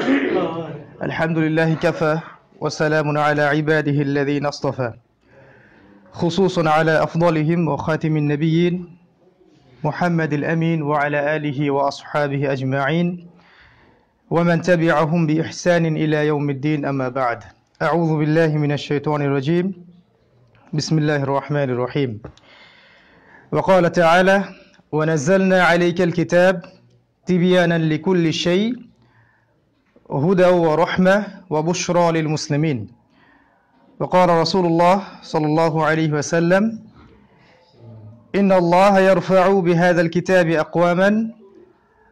الحمد لله كفى وسلام على عباده الذين اصطفى خصوصا على أفضلهم وخاتم النبيين محمد الأمين وعلى آله وأصحابه أجمعين ومن تبعهم بإحسان إلى يوم الدين أما بعد أعوذ بالله من الشيطان الرجيم بسم الله الرحمن الرحيم وقال تعالى ونزلنا عليك الكتاب تبيانا لكل شيء هدى ورحمة وبشرى للمسلمين وقال رسول الله صلى الله عليه وسلم إن الله يرفع بهذا الكتاب أقواما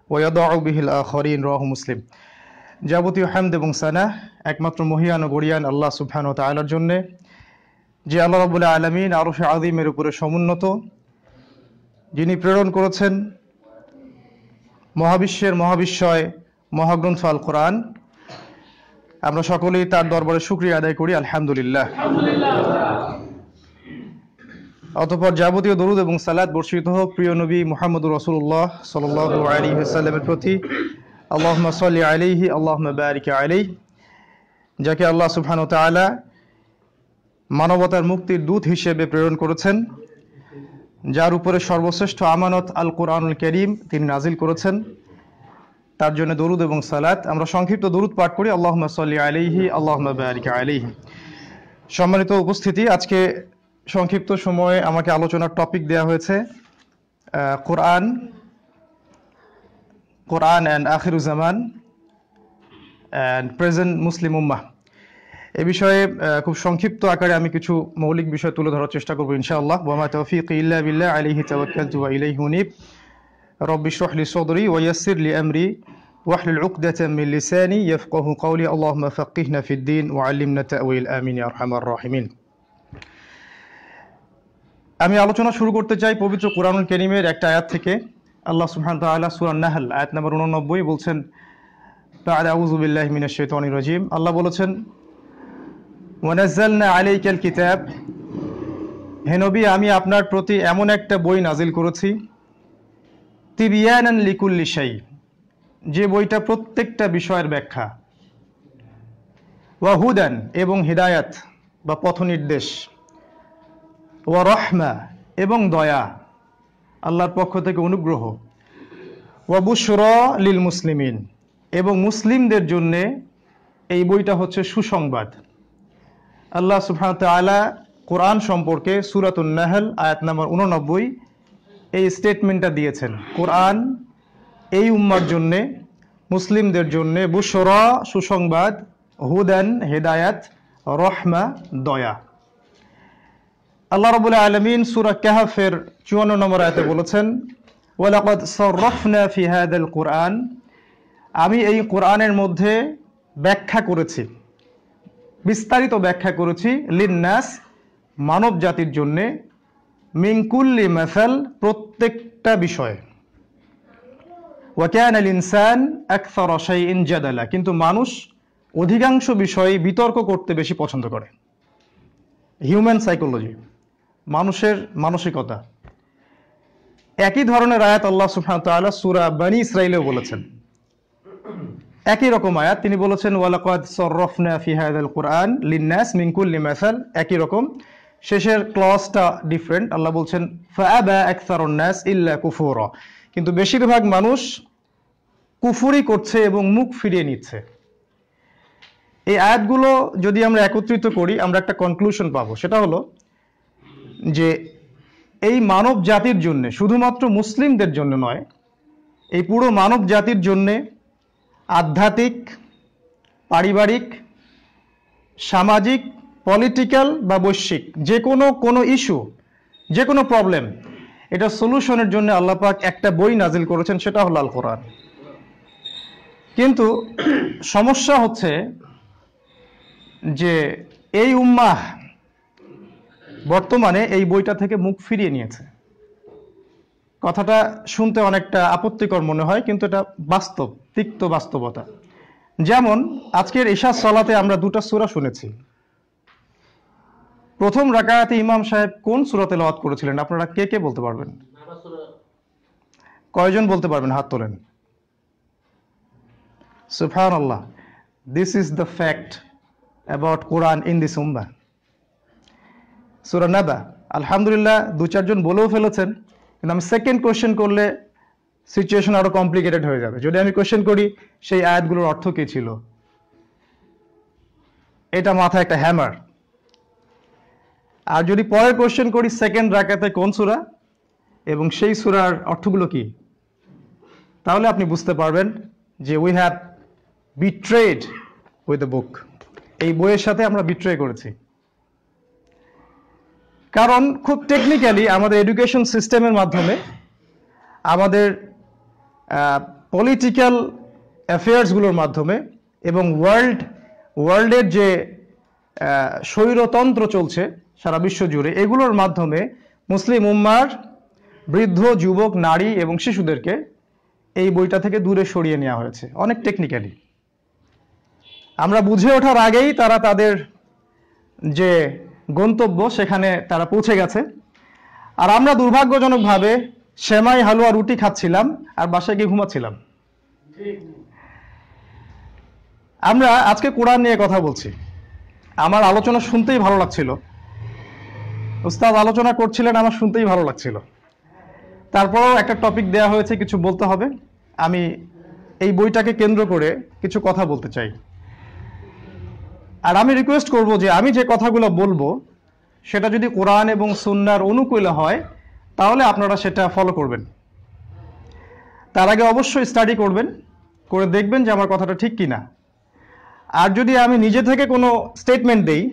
ويضع به الآخرين رواه مسلم যাবতীয় হামদ এবং সানা একমাত্র মহিয়ান ও গরিয়ান আল্লাহ সুবহানাহু ওয়া তাআলার জন্য যে আল্লাহ রাব্বুল আলামিন আরশে আযীমের উপরে সমুন্নত যিনি প্রেরণ করেছেন মহাবিশ্বের মহাবিশ্বয় মহাগ্রন্থ আল কোরআন আমরা সকলেই তার দরবারে শুকরিয়া আদায় করি আলহামদুলিল্লাহ অতঃপর যাবতীয় দরুদ এবং সালাত বর্ষিত হোক প্রিয় নবী মুহাম্মদুর রাসূলুল্লাহ সাল্লাল্লাহু আলাইহি ওয়াসাল্লামের প্রতি আল্লাহুম্মা সাল্লি আলাইহি আল্লাহুম্মা বারিক আলাইহি যাকে আল্লাহ সুবহানাহু ওয়া তাআলা মানবতার মুক্তির দূত হিসেবে প্রেরণ করেছেন যার উপরে সর্বশ্রেষ্ঠ আমানত আল কোরআনুল কারীম তিনি নাজিল করেছেন তার জন্য দরুদ এবং সালাত আমরা সংক্ষিপ্ত দরুদ পাঠ করি আল্লাহুম্মা সাল্লি আলাইহি আল্লাহুম্মা বারিক আলাইহি সম্মানিত উপস্থিতি আজকে সংক্ষিপ্ত সময়ে আমাকে আলোচনার টপিক দেয়া হয়েছে কোরআন এন্ড আখিরুজ জামান এন্ড প্রেজেন্ট মুসলিম উম্মাহ এই বিষয়ে খুব সংক্ষিপ্ত আকারে আমি কিছু মৌলিক বিষয় তুলে ধরার চেষ্টা করব ইনশাআল্লাহ ওয়া মা তাওফীকি ইল্লা বিল্লাহ আলাইহি তাওয়াক্কালতু ওয়া ইলাইহি উনীব রব্বি ইশরাহ লি সাদরি ওয়া ইয়াসসির লি আমরি ওয়াহলুল উকদাতাম মিন লিসানি ইয়াফকাহু কওলি আল্লাহুম্মা ফাক্কিহনা ফিদ-দীন ওয়া আল্লিমনা তা'ওয়িল আমিন ইয়া আরহামার রাহিমিন আমি আলোচনা শুরু করতে চাই পবিত্র কোরআনুল কারীমের একটা আয়াত থেকে আল্লাহ সুবহানাহু ওয়া তাআলা সূরা নাহল আয়াত নম্বর 89 বলছেন তাআলা আউযু বিল্লাহি মিনাশ শাইতানির রাজীম আল্লাহ বলেছেন ওয়ানাজ্জালনা আলাইকাল কিতাব হে নবী আমি আপনার প্রতি এমন একটা বই নাজিল করেছি তিবিয়ানান লিকুল্লি শাই যে বইটা প্রত্যেকটা বিষয়ের ব্যাখ্যা ওয়া হুদান এবং হিদায়াত বা পথ নির্দেশ ওয়া রাহমা এবং দয়া আল্লাহর পক্ষ থেকে অনুগ্রহ ওয়া বুশরা লিল মুসলিমিন এবং মুসলিমদের জন্য এই বইটা হচ্ছে সুসংবাদ আল্লাহ সুবহানাহু ওয়া তাআলা কোরআন সম্পর্কে সূরাতুন নাহল আয়াত নম্বর 89 এই স্টেটমেন্টটা দিয়েছেন কোরআন এই উম্মার জন্য মুসলিমদের জন্য বুশরা সুসংবাদ হুদান হেদায়াত রহমা দয়া আল্লাহ রাব্বুল আলামিন সূরা কাহফের 54 নম্বর আয়াতে বলেছেন ওয়ালাকাদ সাররাফনা ফি হাদাল কুরআন আমি এই কোরআনের মধ্যে ব্যাখ্যা করেছি বিস্তারিত ব্যাখ্যা করেছি লিন্নাস মানব জাতির জন্য মিন কুল্লি মাসাল প্রত্যেকটা বিষয় ওয়া কানা আল ইনসান আকসারা শাইইন জাদালা কিন্তু মানুষ অধিকাংশ বিষয়ে বিতর্ক করতে বেশি পছন্দ করে হিউম্যান সাইকোলজি মানুষের মানসিকতা একই ধরনের আয়াত আল্লাহ সুবহানাহু ওয়া তাআলা সূরা বনী ইসরাঈলেও বলেছেন একই রকম আয়াত তিনি বলেছেন ওয়ালাকাদ সাররাফনা ফি হাদাল কুরআন লিন্নাস মিন কুল্লি মাসাল একই রকম শেষের ক্লজটা ডিফারেন্ট আল্লাহ বলছেন ফাআবা আকসারুন নাস ইল্লা কুফুরা কিন্তু বেশিরভাগ মানুষ কুফরি করছে এবং মুখ ফিরিয়ে নিচ্ছে এই আয়াতগুলো যদি আমরা একত্রিত করি আমরা একটা কনক্লুশন পাবো সেটা হলো যে এই মানব জাতির জন্য শুধুমাত্র মুসলিমদের জন্য নয় এই পুরো মানব জাতির জন্য আধ্যাত্মিক পারিবারিক সামাজিক পলিটিক্যাল বা বৈশ্বিক যে কোনো ইস্যু যে কোনো প্রবলেম এটা সলিউশনের জন্য আল্লাহ পাক একটা বই নাজিল করেছেন সেটা হলো আল কোরআন কিন্তু সমস্যা হচ্ছে যে এই উম্মাহ বর্তমানে এই বইটা থেকে মুখ ফিরিয়ে নিয়েছে কথাটা শুনতে অনেকটা আপত্তিকর মনে হয় কিন্তু এটা বাস্তব তিক্ত বাস্তবতা যেমন আজকের ইশা সালাতে আমরা দুটো সূরা শুনেছি প্রথম রাকাতে ইমাম সাহেব কোন সূরা তেলাওয়াত করেছিলেন আপনারা কে কে বলতে পারবেন কয়জন বলতে পারবেন হাত তোলেন সুবহানাল্লাহ This is the fact about Quran in this ummah. সূরা নাবা আলহামদুলিল্লাহ দু চারজন বলেও ফেলেছেন, কিন্তু আমি সেকেন্ড কোশ্চেন করলে সিচুয়েশন আরো কমপ্লিকেটেড হয়ে যাবে। যদি আমি কোশ্চেন করি সেই আয়াতগুলোর অর্থ কি ছিল, এটা মাথায় একটা হ্যামার। আর যদি পরের কোশ্চেন করি সেকেন্ড রাকাতে কোন সূরা এবং সেই সূরার অর্থগুলো কি, তাহলে আপনি বুঝতে পারবেন যে we have betrayed with the book. এই বইয়ের সাথে আমরা বিট্রে করেছি। কারণ খুব টেকনিক্যালি আমাদের এডুকেশন সিস্টেমের মাধ্যমে, আমাদের পলিটিক্যাল অ্যাফেয়ার্সগুলোর মাধ্যমে এবং ওয়ার্ল্ডের যে স্বৈরতন্ত্র চলছে সারা বিশ্ব জুড়ে, এগুলোর মাধ্যমে মুসলিম উম্মার বৃদ্ধ, যুবক, নারী এবং শিশুদেরকে এই বইটা থেকে দূরে সরিয়ে নেওয়া হয়েছে অনেক টেকনিক্যালি। আমরা বুঝে ওঠার আগেই তারা তাদের যে গন্তব্য সেখানে তারা পৌঁছে গেছে, আর আমরা দুর্ভাগ্যজনকভাবে সেমাই, হালুয়া, রুটি খাচ্ছিলাম আর বাসায় গিয়ে ঘুমাচ্ছিলাম। আমরা আজকে কোরআন নিয়ে কথা বলছি। আমার আলোচনা শুনতেই ভালো লাগছিল, উস্তাদ আলোচনা করছিলেন, আমার শুনতেই ভালো লাগছিল। তারপরেও একটা টপিক দেয়া হয়েছে, কিছু বলতে হবে। আমি এই বইটাকে কেন্দ্র করে কিছু কথা বলতে চাই। আর আমি রিকোয়েস্ট করব যে আমি যে কথাগুলো বলবো সেটা যদি কোরআন এবং সুন্নাহর অনুকূলে হয় তাহলে আপনারা সেটা ফলো করবেন। তার আগে অবশ্যই স্টাডি করবেন, করে দেখবেন যে আমার কথাটা ঠিক কিনা। আর যদি আমি নিজে থেকে কোনো স্টেটমেন্ট দেই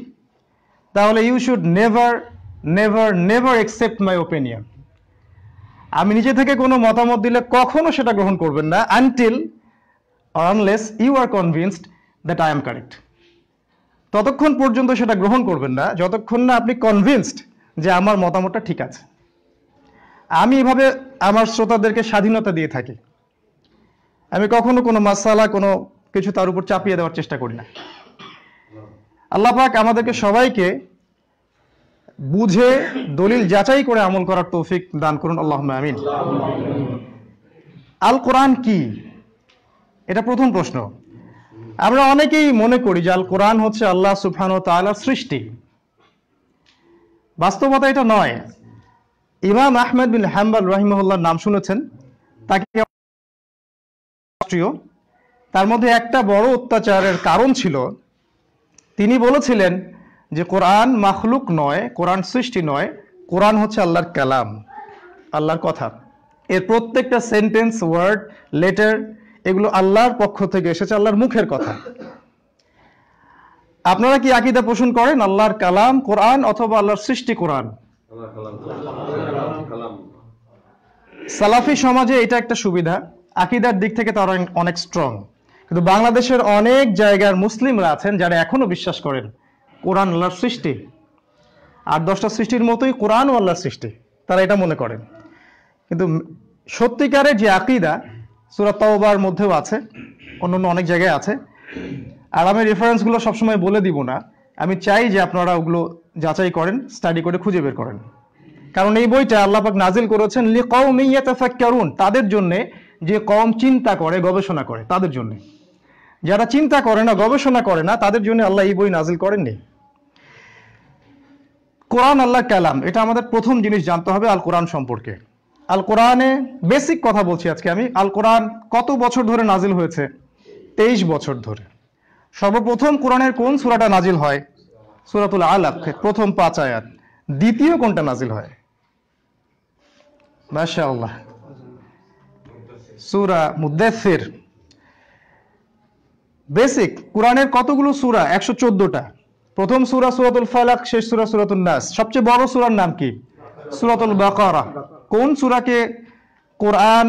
তাহলে you should never never never accept my opinion. আমি নিজে থেকে কোনো মতামত দিলে কখনো সেটা গ্রহণ করবেন না until or unless you are convinced that I am correct. ততক্ষণ পর্যন্ত সেটা গ্রহণ করবেন না যতক্ষণ না আপনি কনভিন্সড যে আমার মতামতটা ঠিক আছে। আমি এভাবে আমার শ্রোতাদেরকে স্বাধীনতা দিয়ে থাকি। আমি কখনো কোনো মাসালা, কোনো কিছু তার উপর চাপিয়ে দেওয়ার চেষ্টা করি না। আল্লাহ পাক আমাদেরকে সবাইকে বুঝে দলিল যাচাই করে আমল করার তৌফিক দান করুন, আল্লাহুম্মা আমিন। আল কোরআন কি, এটা প্রথম প্রশ্ন। আমরা অনেকেই মনে করি যে আল কোরআন হচ্ছে আল্লাহ সুবহানাহু ওয়া তাআলার সৃষ্টি। বাস্তবতা এটা নয়। ইমাম আহমদ বিন হাম্বল রাহিমাহুল্লাহর নাম শুনেছেন, তাকে তার মধ্যে একটা বড় অত্যাচারের কারণ ছিল, তিনি বলেছিলেন যে কোরআন মাখলুক নয়, কোরআন সৃষ্টি নয়, কোরআন হচ্ছে আল্লাহর কালাম, আল্লাহর কথা। এর প্রত্যেকটা সেন্টেন্স, ওয়ার্ড, লেটার এগুলো আল্লাহর পক্ষ থেকে এসেছে, আল্লাহর মুখের কথা। আপনারা কি আকীদা পোষণ করেন আল্লাহর কালাম কোরআন অথবা আল্লাহর সৃষ্টি কোরআন? সালাফি সমাজে এটা একটা সুবিধা, আকীদার দিক থেকে তারা অনেক স্ট্রং। কিন্তু বাংলাদেশের অনেক জায়গার মুসলিমরা আছেন যারা এখনো বিশ্বাস করেন কোরআন আল্লাহর সৃষ্টি, আর 10টা সৃষ্টির মতোই কোরআন ও আল্লাহর সৃষ্টি, তারা এটা মনে করেন। কিন্তু সত্যিকারের যে আকীদা সূরা তাওবার মধ্যেও আছে, অন্যান্য অনেক জায়গায় আছে। আর আমি রেফারেন্সগুলো সবসময় বলে দিব না, আমি চাই যে আপনারা ওগুলো যাচাই করেন, স্টাডি করে খুঁজে বের করেন। কারণ এই বইটা আল্লাহ পাক নাজিল করেছেন লিকাওমিন ইয়াতাফাক্কারুন, তাদের জন্য যে কওম চিন্তা করে, গবেষণা করে, তাদের জন্য। যারা চিন্তা করে না, গবেষণা করে না, তাদের জন্য আল্লাহ এই বই নাজিল করেননি। কোরআন আল্লাহর কালাম, এটা আমাদের প্রথম জিনিস জানতে হবে আল কোরআন সম্পর্কে। আল কোরআনে বেসিক কথা বলছি আজকে আমি। আল কোরআন কত বছর ধরে নাজিল হয়েছে? 23 বছর ধরে। সর্বপ্রথম কোরআনের কোন সূরাটা নাজিল হয়? সূরাতুল আলাক, প্রথম 5 আয়াত। দ্বিতীয় কোনটা নাজিল হয়? মাশাআল্লাহ, সূরা মুদ্দাসসির। বেসিক কোরআনের কতগুলো সূরা? 114টা। প্রথম সূরা সূরাতুল ফালাক, শেষ সূরা সূরাতুন নাস। সবচেয়ে বড় সূরার নাম কি? সূরাতুল বাকারা। কোন সূরাকে কোরআন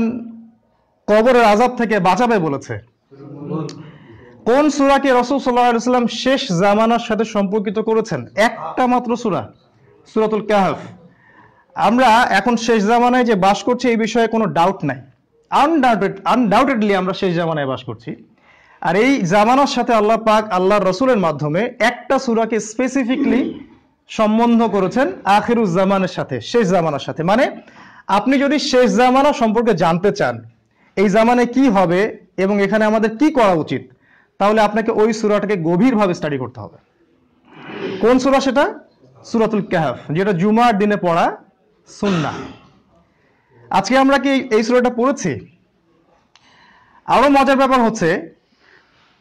কবরের আযাব থেকে বাঁচাবে বলেছে? কোন সূরাকে রাসূল সাল্লাল্লাহু আলাইহি ওয়াসাল্লাম শেষ জামানার সাথে সম্পর্কিত করেছেন? একটা মাত্র সূরা, সূরাতুল কাহফ। আমরা এখন শেষ জামানায় যে বাস করছি এই বিষয়ে কোনো ডাউট নাই। আনডাউটেডলি আমরা শেষ জামানায় বাস করছি। আর এই জামানার সাথে আল্লাহ পাক আল্লাহর রাসূলের মাধ্যমে একটা সূরাকে স্পেসিফিকলি সম্বন্ধ করেছেন আখিরুজ জামানের সাথে, শেষ জামানার সাথে। মানে আপনি যদি শেষ জামানা সম্পর্কে জানতে চান, এই জামানে কি হবে এবং এখানে আমাদের কি করা উচিত, তাহলে আপনাকে ওই সূরাটাকে গভীরভাবে স্টাডি করতে হবে। কোন সূরা সেটা? সূরাতুল কাহফ, যেটা জুমার দিনে পড়া সুন্নাহ। আজকে আমরা কি এই সূরাটা পড়েছি? আরো মজার ব্যাপার হচ্ছে,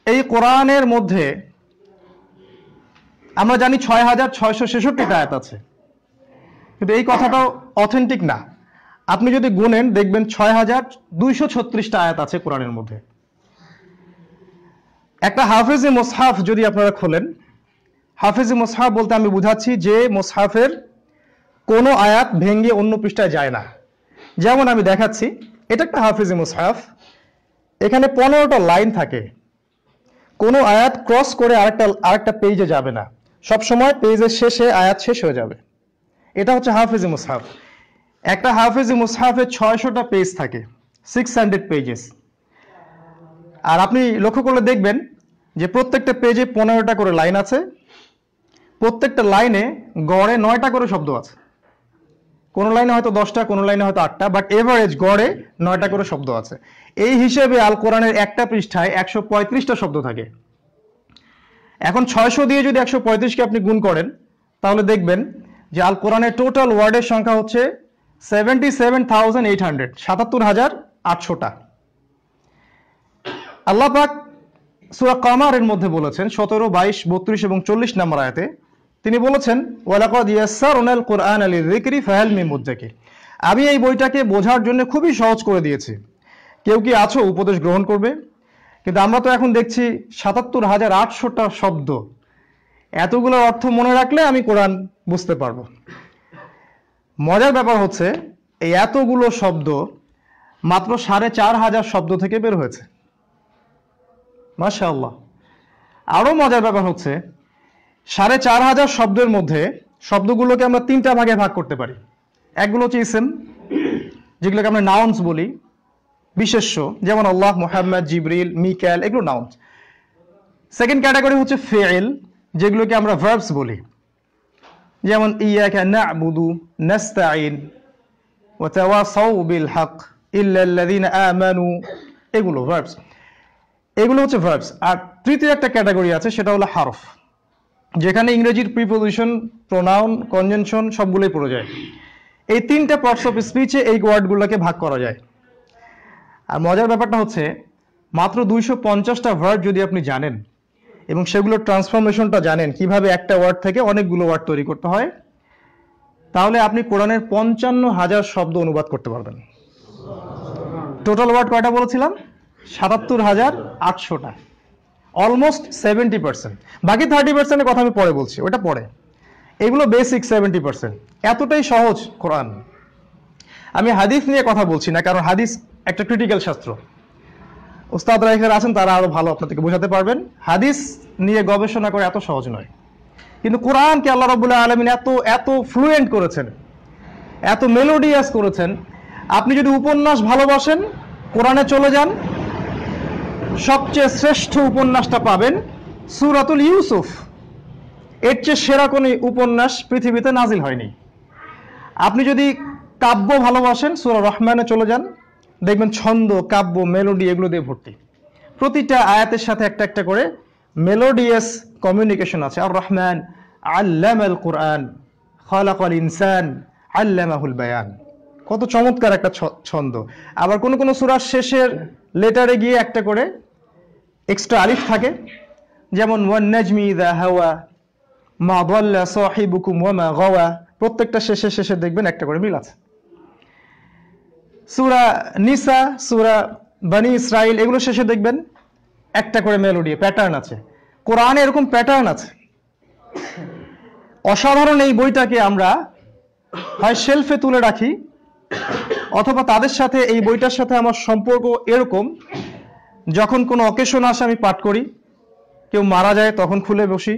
এই কোরআনের মধ্যে আমরা জানি ৬,৬৬৬টা আয়াত আছে, কিন্তু এই কথাটাও অথেন্টিক না। আপনি যদি গুনেন দেখবেন ৬,২৩৬টা আয়াত আছে কোরআনের মধ্যে। একটা হাফেজে মুসহাফ যদি আপনারা খোলেন, হাফেজে মুসহাফ বলতে আমি বুঝাচ্ছি যে মুসহাফের কোনো আয়াত ভেঙে অন্য পৃষ্ঠায় যায় না। যেমন আমি দেখাচ্ছি, এটা একটা হাফেজে মুসহাফ, এখানে 15টা লাইন থাকে, কোনো আয়াত ক্রস করে আরেকটা পেজে যাবে না, সবসময় পেজের শেষে আয়াত শেষ হয়ে যাবে। এটা হচ্ছে হাফেজে মুসহাফ। একটা হাফেজে মুসহাফে 600টা পেজ থাকে, 600 পেজেস। আর আপনি লক্ষ্য করলে দেখবেন যে প্রত্যেকটা পেজে 15টা করে লাইন আছে, প্রত্যেকটা লাইনে গড়ে 9টা করে শব্দ আছে। কোন লাইনে হয়তো 10টা, কোন লাইনে হয়তো 8টা, বাট এভারেজ গড়ে 9টা করে শব্দ আছে। এই হিসেবে আল কোরআনের একটা পৃষ্ঠায় 135টা শব্দ থাকে। এখন 600 দিয়ে যদি 135কে আপনি গুণ করেন, তাহলে দেখবেন যে আল কোরআনের টোটাল ওয়ার্ডের সংখ্যা হচ্ছে 77,800, 77,800টা। আল্লাহ পাক সূরা কমারের মধ্যে বলেছেন 17, 22, 32 এবং 40 নম্বর আয়াতে তিনি বলেছেন, ওয়ালাকাদ ইয়াসসারনাল কুরআনা লিযিকরি ফাহাল মিন মুদ্দাকির। আমি এই বইটাকে বোঝার জন্য খুবই সহজ করে দিয়েছি, কেউ কি আছো উপদেশ গ্রহণ করবে? কিন্তু আমরা তো এখন দেখছি 77,800টা শব্দ, এতগুলোর অর্থ মনে রাখলে আমি কোরআন বুঝতে পারবো। মজার ব্যাপার হচ্ছে, এই এতগুলো শব্দ মাত্র 4,500 শব্দ থেকে বের হয়েছে। মাশাআল্লাহ। আরো মজার ব্যাপার হচ্ছে, 4,500 শব্দের মধ্যে শব্দগুলোকে আমরা 3টা ভাগে ভাগ করতে পারি। একগুলো হচ্ছে ইসম, যেগুলোকে আমরা নাউন্স বলি, বিশেষ্য, যেমন আল্লাহ, মুহাম্মদ, জিবরিল, মিকাইল, এগুলো নাউন্স। সেকেন্ড ক্যাটাগরি হচ্ছে ফেইল, যেগুলোকে আমরা ভার্বস বলি, যেমন ইয়াকা না'বুদু, নাস্তাঈন, ওয়া তাওয়াসাউ বিল হক, ইল্লাল্লাযীনা আমানু, এগুলো ভার্বস। এগুলো হচ্ছে ভার্বস। আর তৃতীয় একটা ক্যাটাগরি আছে, সেটা হলো হারফ, যেখানে ইংরেজির প্রিপোজিশন, প্রোনাউন, কনজাংশন সবগুলোই পড়ে যায়। এই 3টা পার্টস অফ স্পিচে এই ওয়ার্ডগুলোকে ভাগ করা যায়। আর মজার ব্যাপারটা হচ্ছে, মাত্র 250টা ভার্ব যদি আপনি জানেন এবং সেগুলোর ট্রান্সফরমেশনটা জানেন, কিভাবে একটা ওয়ার্ড থেকে অনেকগুলো ওয়ার্ড তৈরি করতে হয়, তাহলে আপনি কোরআনের 55,000 শব্দ অনুবাদ করতে পারবেন। টোটাল ওয়ার্ড কয়টা বলেছিলাম? 77,800টা, অলমোস্ট 70%। বাকি 30%-এর কথা আমি পরে বলছি, ওটা পরে। এগুলো বেসিক 70%। এতটাই সহজ কোরআন। আমি হাদিস নিয়ে কথা বলছি না, কারণ হাদিস একটা ক্রিটিক্যাল শাস্ত্র। উস্তাদরা এখানে আছেন, তারা আরো ভালো আপনাদেরকে বোঝাতে পারবেন। হাদিস নিয়ে গবেষণা করে এত সহজ নয়, কিন্তু কোরআনকে আল্লাহ রাব্বুল আলামিন এত ফ্লুয়েন্ট করেছেন, এত মেলোডিয়াস করেছেন। আপনি যদি উপন্যাস ভালোবাসেন, কোরআনে চলে যান, সবচেয়ে শ্রেষ্ঠ উপন্যাসটা পাবেন সূরাতুল ইউসুফ। এর চেয়ে সেরা কোনো উপন্যাস পৃথিবীতে নাজিল হয়নি। আপনি যদি কাব্য ভালোবাসেন, সূরা রহমানে চলে যান, দেখবেন ছন্দ, কাব্য, মেলোডি এগুলো দিয়ে ভর্তি। প্রতিটা আয়াতের সাথে একটা একটা করে মেলোডিয়াস কমিউনিকেশন আছে। আর রহমান আল্লামাল কুরআন খালাকাল ইনসান আল্লামাহুল বায়ান, কত চমৎকার একটা ছন্দ। আবার কোন কোন সূরার শেষের লেটারে গিয়ে একটা করে এক্সট্রা আলিফ থাকে, যেমন ওয়ান নাজমি ইযা হাওয়া, মা দাল্লা সাহিবুকুম ওয়া মা গাওয়া, প্রত্যেকটা শেষে দেখবেন একটা করে মিল আছে। সূরা নিসা, সূরা বনি ইসরাইল, এগুলো শেষে দেখবেন একটা করে মেলোডি, প্যাটার্ন আছে। কোরআনে এরকম প্যাটার্ন আছে। অসাধারণ এই বইটাকে আমরা হয় শেলফে তুলে রাখি, অথবা তাদের সাথে এই বইটার সাথে আমার সম্পর্ক এরকম, যখন কোনো অকেশন আসে আমি পাঠ করি, কেউ মারা যায় তখন খুলে বসি,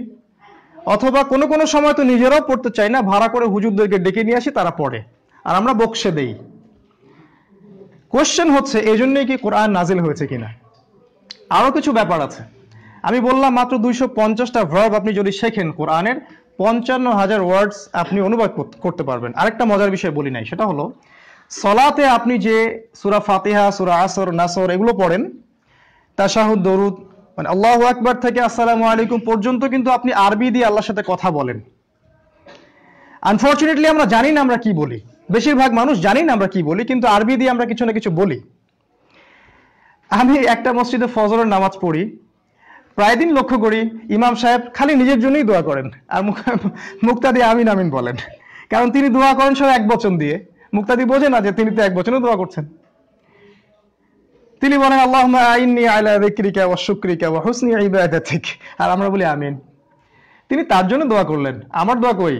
অথবা কোনো কোনো সময় তো নিজেরাও পড়তে চাই না, ভাড়া করে হুজুরদেরকে ডেকে নিয়ে আসি, তারা পড়ে আর আমরা বকশে দেই। কোশ্চেন হচ্ছে, এই জন্যই কি কোরআন নাজিল হয়েছে কিনা? আরো কিছু ব্যাপার আছে। আমি বললাম মাত্র 250টা ভার্ব আপনি যদি শেখেন, কোরআনের 55,000 ওয়ার্ডস আপনি অনুবাদ করতে পারবেন। আরেকটা মজার বিষয় বলি নাই, সেটা হলো সলাতে আপনি যে সূরা ফাতিহা, সূরা আসর, নাসর এগুলো পড়েন, তাশাহুদ, দরুদ, মানে আল্লাহু আকবার থেকে আসসালামু আলাইকুম পর্যন্ত কিন্তু আপনি আরবি দিয়ে আল্লাহর সাথে কথা বলেন। আনফরচুনেটলি আমরা জানি না আমরা কি বলি, বেশিরভাগ মানুষ জানি না আমরা কি বলি, কিন্তু আরবি দিয়ে আমরা কিছু না কিছু বলি। আমি একটা মসজিদে ফজরের নামাজ পড়ি, প্রায় দিন লক্ষ্য করি ইমাম সাহেব খালি নিজের জন্যই দোয়া করেন আর মুক্তাদি আমিন আমিন বলেন, কারণ তিনি দোয়া করেন সব এক বচন দিয়ে। মুক্তাদি বোঝে না যে তিনি তো এক বচনে দোয়া করছেন। তিনি বলেন আল্লাহুম্মা আইন্নি আলা যিকরিকা ওয়া শুকরিকা ওয়া হুসনি ইবাদাতিক, আর আমরা বলি আমিন। তিনি তার জন্য দোয়া করলেন, আমার দোয়া কই?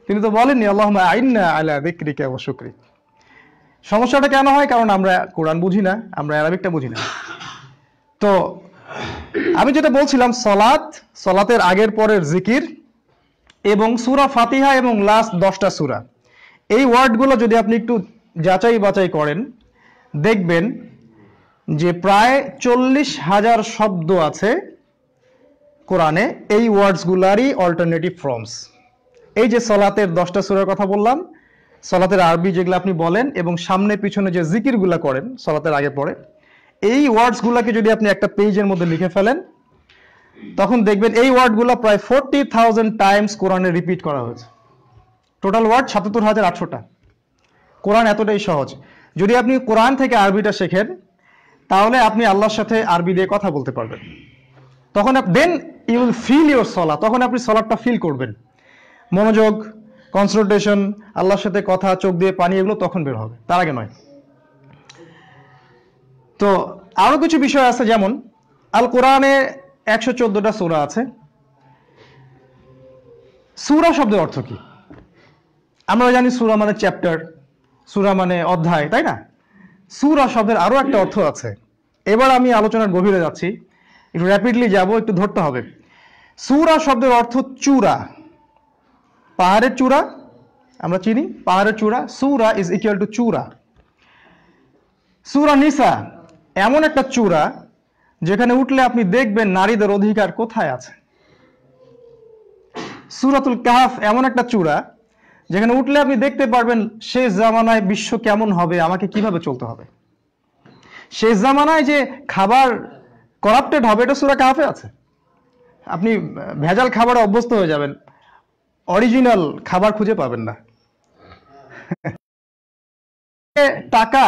তিনি তো বলেননি আল্লাহুম্মা আইন্না আলা যিকরিকা ওয়া শুকরিক। সমস্যাটা কেন হয়? কারণ আমরা কোরআন বুঝি না, আমরা আরবিকটা বুঝি না। তো আমি যেটা বলছিলাম, সলাতের আগের পরের জিকির এবং সূরা ফাতিহা এবং লাস্ট 10টা সূরা, এই ওয়ার্ডগুলো যদি আপনি একটু যাচাই বাছাই করেন, দেখবেন যে প্রায় 40,000 শব্দ আছে কোরআনে এই ওয়ার্ডসগুলারই অল্টারনেটিভ ফর্মস। এই যে সলাতের 10টা সূরার কথা বললাম, সলাতের আরবি যেগুলো আপনি বলেন এবং সামনে পিছনে যে জিকিরগুলা করেন সলাতের আগে পরে, এই ওয়ার্ডসগুলোকে যদি আপনি একটা পেজের মধ্যে লিখে ফেলেন, তখন দেখবেন এই ওয়ার্ডগুলো প্রায় 40,000 টাইমস কোরআনে রিপিট করা হয়েছে। Total word 77,800টা। কোরআন এতটাই সহজ। যদি আপনি কোরআন থেকে আরবিটা শেখেন, তাহলে আপনি আল্লাহর সাথে আরবি দিয়ে কথা বলতে পারবেন। তখন then you will feel your soul, তখন আপনি সলাটটা ফিল করবেন। মনোযোগ, কনসেন্ট্রেশন, আল্লাহর সাথে কথা, চোখ দিয়ে পানি, এগুলো তখন বের হবে, তার আগে নয়। তো আরো কিছু বিষয় আছে, যেমন আল কোরআনে 114টা সূরা আছে। সূরা শব্দের অর্থ কি? আমরা জানি সূরা মানে চ্যাপ্টার, সূরা মানে অধ্যায়, তাই না? সূরা শব্দের আরো একটা অর্থ আছে। এবার আমি আলোচনার গভীরে যাচ্ছি, একটু র্যাপিডলি যাব, একটু ধরতে হবে। সূরা শব্দের অর্থ চূড়া, পাহাড়ের চূড়া আমরা চিনি, পাহাড়ের চূড়া। সূরা ইজ ইকুয়াল টু চূড়া। সূরা নিসা এমন একটা চূড়া যেখানে উঠলে আপনি দেখবেন নারীদের অধিকার কোথায় আছে। সূরাতুল কাহফ এমন একটা চূড়া যেখানে উঠলে আপনি দেখতে পারবেন শেষ জামানায় বিশ্ব কেমন হবে, আমাকে কিভাবে চলতে হবে। শেষ জামানায় যে খাবার করাপ্টেড হবে, এটা সূরা কাহফে আছে। আপনি ভেজাল খাবারে অভ্যস্ত হয়ে যাবেন, অরিজিনাল খাবার খুঁজে পাবেন না। টাকা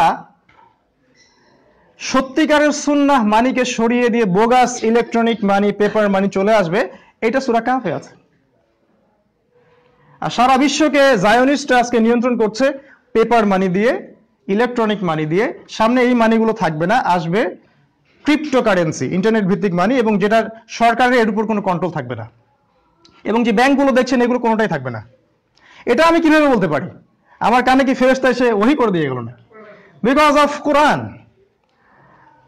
সত্যিকারের সুন্নাহ মানিকে সরিয়ে দিয়ে বোগাস ইলেকট্রনিক মানি, পেপার মানি চলে আসবে, এটা সূরা কাহফে আছে। আর সারা বিশ্বকে জায়োনিস্টরা আজকে নিয়ন্ত্রণ করছে পেপার মানি দিয়ে, ইলেকট্রনিক মানি দিয়ে। সামনে এই মানিগুলো থাকবে না, আসবে ক্রিপ্টোকারেন্সি, ইন্টারনেট ভিত্তিক মানি, এবং যেটার সরকারের এর উপর কোনো কন্ট্রোল থাকবে না। এবং যে ব্যাংকগুলো দেখছেন এগুলো কোনোটাই থাকবে না। এটা আমি কিভাবে বলতে পারি? আমার কানে কি ফেরেশতা এসে ওহী করে দিয়ে গেল না? Because of Quran,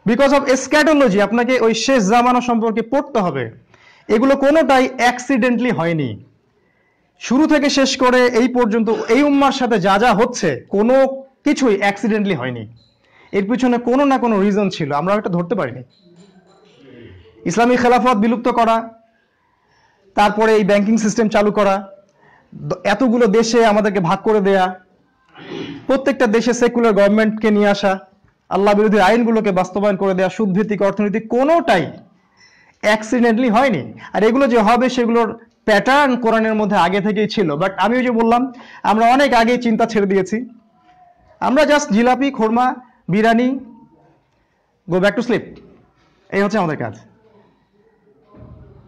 because of eschatology. আপনাকে ওই শেষ জামানা সম্পর্কে পড়তে হবে। এগুলো কোনোটাই অ্যাক্সিডেন্টলি হয়নি। শুরু থেকে শেষ করে এই পর্যন্ত এই উম্মার সাথে যা যা হচ্ছে, কোনো কিছুই অ্যাক্সিডেন্টলি হয়নি। এর পিছনে কোনো না কোনো রিজন ছিল, আমরা এটা ধরতে পারিনি। ইসলামী খেলাফত বিলুপ্ত করা, তারপরে এই ব্যাংকিং সিস্টেম চালু করা, এতগুলো দেশে আমাদেরকে ভাগ করে দেয়া, প্রত্যেকটা দেশে সেকুলার গভর্নমেন্টকে নিয়ে আসা, আল্লাহ বিরোধী আইনগুলোকে বাস্তবায়ন করে দেয়া, সুদভিত্তিক অর্থনীতি, কোনোটাই অ্যাক্সিডেন্টলি হয়নি। আর এগুলো যে হবে সেগুলোর প্যাটার্ন কোরআনের মধ্যে আগে থেকেই ছিল। বাট আমি ওই যে বললাম, আমরা অনেক আগেই চিন্তা ছেড়ে দিয়েছি। আমরা just jalebi, khorma, biryani, go back to sleep, এই হচ্ছে আমাদের কাজ।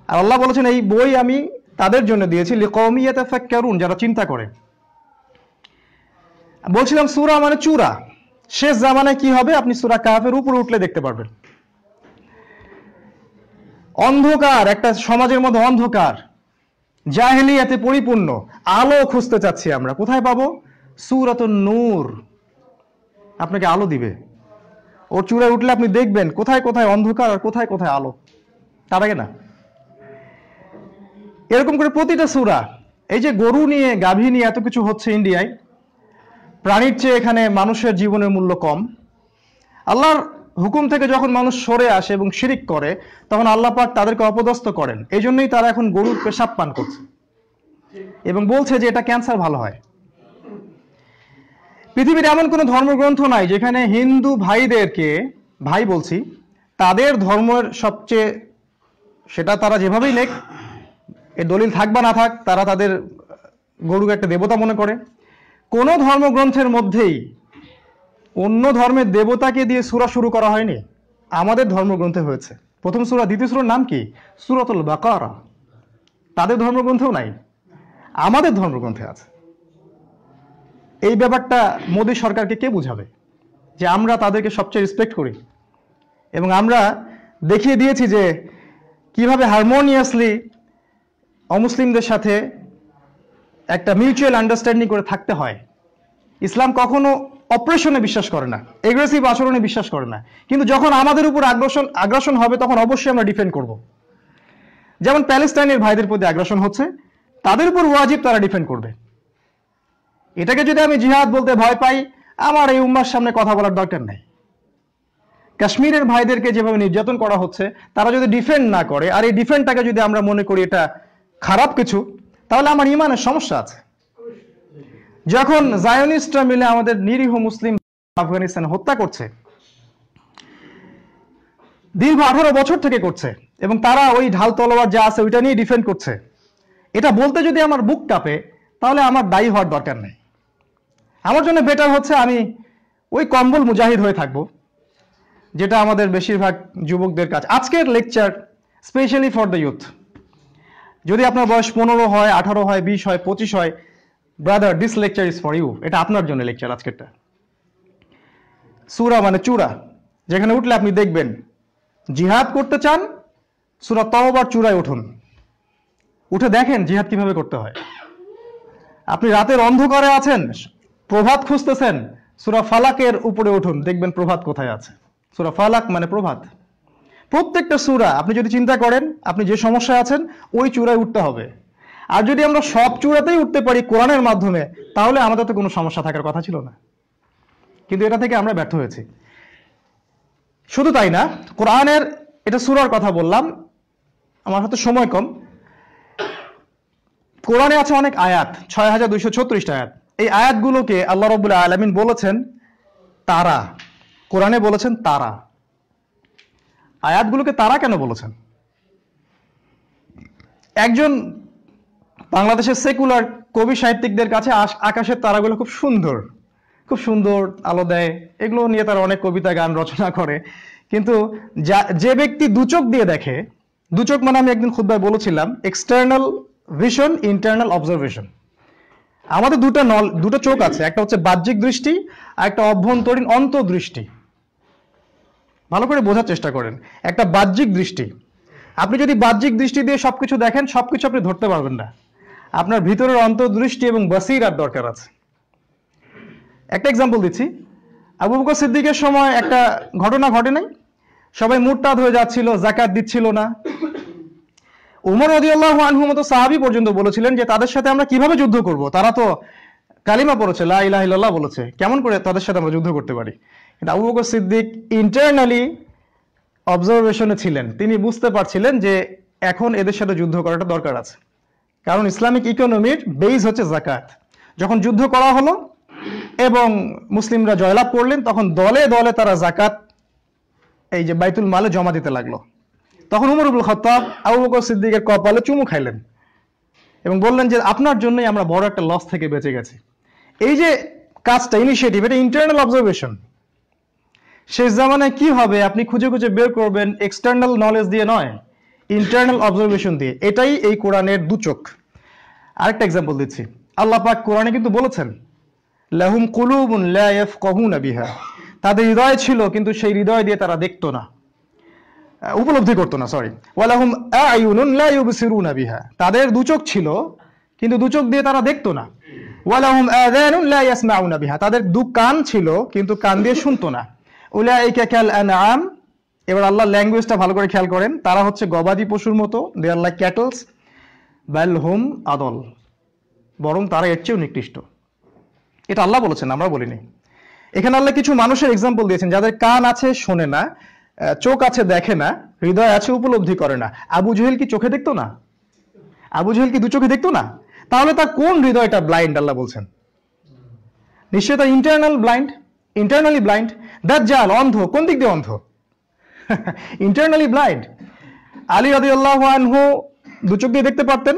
আর আল্লাহ বলেছেন এই বই আমি তাদের জন্য দিয়েছি লিকওমি ইয়াতাফাক্কারুন, যারা চিন্তা করে। বলছিলাম সূরা মানে চূড়া। শেষ জামানায় কি হবে আপনি সূরা কাহফের উপরে উঠলে দেখতে পারবেন। অন্ধকার, একটা সমাজের মধ্যে অন্ধকার, জাহেলিয়াতে পরিপূর্ণ। আলো খুঁজতে চাচ্ছি আমরা, কোথায় পাবো? সূরাতুন নূর আপনাকে আলো দিবে। ওর চূড়ায় উঠলে আপনি দেখবেন কোথায় কোথায় অন্ধকার আর কোথায় কোথায় আলো। তার আগে না, এরকম করে প্রতিটা সূরা। এই যে গরু নিয়ে, গাভী নিয়ে এত কিছু হচ্ছে ইন্ডিয়ায়, প্রাণীর চেয়ে এখানে মানুষের জীবনের মূল্য কম। আল্লাহর হুকুম থেকে যখন মানুষ সরে আসে এবং শিরিক করে, তখন আল্লাহ পাক তাদেরকে অপদস্থ করেন। এই জন্যই তারা এখন গরুর পেশাব পান করছে এবং বলছে যে এটা ক্যান্সার ভালো হয়। পৃথিবীর এমন কোনো ধর্মগ্রন্থ নাই যেখানে হিন্দু ভাইদেরকে, ভাই বলছি, তাদের ধর্মের সবচেয়ে, সেটা তারা যেভাবেই নেক, এর দলিল থাক বা না থাক, তারা তাদের গরুকে একটা দেবতা মনে করে। কোন ধর্মগ্রন্থের মধ্যেই অন্য ধর্মের দেবতাকে দিয়ে সূরা শুরু করা হয়নি, আমাদের ধর্মগ্রন্থে হয়েছে। প্রথম সূরা, দ্বিতীয় সূরার নাম কি? সূরাতুল বাকারা। তাদের ধর্মগ্রন্থেও নাই, আমাদের ধর্মগ্রন্থে আছে। এই ব্যাপারটা মোদী সরকারকে কে বুঝাবে যে আমরা তাদেরকে সবচেয়ে রেসপেক্ট করি? এবং আমরা দেখিয়ে দিয়েছি যে কিভাবে হারমোনিয়াসলি অমুসলিমদের সাথে একটা মিউচুয়াল আন্ডারস্ট্যান্ডিং করে থাকতে হয়। ইসলাম কখনো অপারেশনে বিশ্বাস করে না, এগ্রেসিভ আচরণে বিশ্বাস করে না, কিন্তু যখন আমাদের উপর আগ্রাসন হবে তখন অবশ্যই আমরা ডিফেন্ড করব। যেমন প্যালেস্টাইনের ভাইদের প্রতি আগ্রাসন হচ্ছে, তাদের উপর ওয়াজিব তারা ডিফেন্ড করবে। এটাকে যদি আমি জিহাদ বলতে ভয় পাই, আমার এই উম্মার সামনে কথা বলার দরকার নেই। কাশ্মীরের ভাইদেরকে যেভাবে নির্যাতন করা হচ্ছে, তারা যদি ডিফেন্ড না করে, আর এই ডিফেন্ডটাকে যদি আমরা মনে করি এটা খারাপ কিছু, তাহলে আমার ইমানের সমস্যা আছে। যখন জায়নিস্টরা মিলে আমাদের নিরীহ মুসলিম আফগানিস্তানে হত্যা করছে, দীর্ঘ 18 বছর থেকে করছে, এবং তারা ওই ঢাল তলোয়ার যা আছে ওইটা নিয়ে ডিফেন্ড করছে, এটা বলতে যদি আমার বুক কাঁপে, তাহলে আমার দায়ী হওয়ার দরকার নেই। আমার জন্য বেটার হচ্ছে আমি ওই কম্বল মুজাহিদ হয়ে থাকবো, যেটা আমাদের বেশিরভাগ যুবকদের কাছে। আজকের lecture specially for the youth. যদি আপনার বয়স 15 হয়, 18 হয়, 20 হয়, 25 হয়, brother, this lecture is for you. এটা আপনার জন্য লেকচার আজকেরটা। সূরা মানে চূড়া, যেখানে উঠলে আপনি দেখবেন জিহাদ করতে চান, সূরা তাওবার চূড়ায় উঠুন, উঠে দেখেন জিহাদ কিভাবে করতে হয়। আপনি রাতের অন্ধকারে আছেন, প্রভাত খুঁজতেছেন, সূরা ফালাকের উপরে উঠুন, দেখবেন প্রভাত কোথায় আছে। সূরা ফালাক মানে প্রভাত। প্রত্যেকটা সূরা আপনি যদি চিন্তা করেন আপনি যে সমস্যায় আছেন, ওই চূড়ায় উঠতে হবে। আর যদি আমরা সব চূড়াতেই উঠতে পারি কোরআনের মাধ্যমে, তাহলে আমাদের তো কোনো সমস্যা থাকার কথা ছিল না। কিন্তু এটা থেকে আমরা ব্যর্থ হয়েছি। শুধু তাই না, কোরআনের, এটা সূরার কথা বললাম, আমার হাতে সময় কম। কোরআনে আছে অনেক আয়াত, 6236টা আয়াত। এই আয়াতগুলোকে আল্লাহ রাব্বুল আলামিন বলেছেন তারা। কোরআনে বলেছেন তারা। আয়াতগুলোকে তারা কেন বলেছেন? একজন বাংলাদেশের সেকুলার কবি সাহিত্যিকদের কাছে আকাশের তারাগুলো খুব সুন্দর, খুব সুন্দর আলো দেয়, এগুলো নিয়ে তারা অনেক কবিতা গান রচনা করে। কিন্তু যে ব্যক্তি দুচোখ দিয়ে দেখে, দুচোখ মানে আমি একদিন খুতবায় বলেছিলাম এক্সটার্নাল ভিশন, ইন্টারনাল অবজারভেশন। আমাদের দুটো চোখ আছে, একটা হচ্ছে বাহ্যিক দৃষ্টি আর একটা অভ্যন্তরীণ অন্তর্দৃষ্টি। ভালো করে বোঝার চেষ্টা করেন। একটা বাহ্যিক দৃষ্টি, আপনি যদি বাহ্যিক দৃষ্টি দিয়ে সবকিছু দেখেন, সবকিছু আপনি ধরতে পারবেন না। আপনার ভিতরের অন্তর্দৃষ্টি এবং বসিরার দরকার আছে। একটা এক্সাম্পল দিচ্ছি। আবু বকর সিদ্দিকের সময় একটা ঘটনা ঘটে নাই? সবাই মুরতাদ হয়ে যাচ্ছিল, যাকাত দিচ্ছিল না। উমর রাদিয়াল্লাহু আনহু মতো সাহাবী পর্যন্ত বলেছিলেন যে তাদের সাথে আমরা কিভাবে যুদ্ধ করব, তারা তো কালিমা পড়েছে, লা ইলাহা ইল্লাল্লাহ বলেছে, কেমন করে তাদের সাথে আমরা যুদ্ধ করতে পারি? কিন্তু আবু বকর সিদ্দিক ইন্টারনালি অবজারভেশনে ছিলেন। তিনি বুঝতে পারছিলেন যে এখন এদের সাথে যুদ্ধ করাটা দরকার আছে, কারণ ইসলামিক ইকোনমির বেস হচ্ছে যাকাত। যখন যুদ্ধ করা হলো এবং মুসলিমরা জয়লাভ করলেন, তখন দলে দলে তারা যাকাত এই যে বাইতুল মালে জমা দিতে লাগলো। তখন উমর ইবনুল খাত্তাব আবু বকর সিদ্দিকের কপালে চুমু খাইলেন এবং বললেন যে আপনার জন্যই আমরা বড় একটা লস থেকে বেঁচে গেছি। এই যে কাজটা, ইনিশিয়েটিভ, এটা ইন্টারনাল অবজারভেশন। শেষ জামানায় কি হবে আপনি খুঁজে খুঁজে বের করবেন, এক্সটার্নাল নলেজ দিয়ে নয়, ইন্টারনাল অবজারভেশন দিয়ে। এটাই এই কোরআনের দুচোখ। আরেকটা এক্সাম্পল দিচ্ছি। আল্লাহ পাক কোরআনে কিন্তু বলেছেন লাহুম কুলুবুন লা ইয়াফকাহুনা বিহা, তাদের হৃদয় ছিল কিন্তু সেই হৃদয় দিয়ে তারা দেখতো না, উপলব্ধি করতো না, সরি। ওয়ালাহুম আ'য়ুনুন লা ইউবসিরুনা বিহা, তাদের দুচোখ ছিল কিন্তু দুচোখ দিয়ে তারা দেখতো না। ওয়ালাহুম আযানুন লা ইয়াসমাউনা বিহা, তাদের দু কান ছিল কিন্তু কান দিয়ে শুনতো না। উলাইকা কাল আনআম, এবার আল্লাহ ল্যাঙ্গুয়েজটা ভালো করে খেয়াল করেন, তারা হচ্ছে গবাদি পশুর মতো, দে আর লাইক ক্যাটলস, বাল হুম আদল, বরং তারা এর চেয়েও নিকৃষ্ট। এটা আল্লাহ বলেছেন, আমরা বলিনি। এখানে আল্লাহ কিছু মানুষের এক্সাম্পল দিয়েছেন যাদের কান আছে শোনে না, চোখ আছে দেখে না, হৃদয় আছে উপলব্ধি করে না। আবু জেহেল কি চোখে দেখতো না? আবু জেহেল কি দু চোখে দেখতো না? তাহলে তার কোন হৃদয়টা ব্লাইন্ড আল্লাহ বলছেন? নিশ্চয়ই তার ইন্টারনাল ব্লাইন্ড, ইন্টারনালি ব্লাইন্ড। দাজ্জাল অন্ধ, কোন দিক দিয়ে অন্ধ? Internally blind. আলী রাদিয়াল্লাহু আনহু দু চোখ দিয়ে দেখতে পারতেন,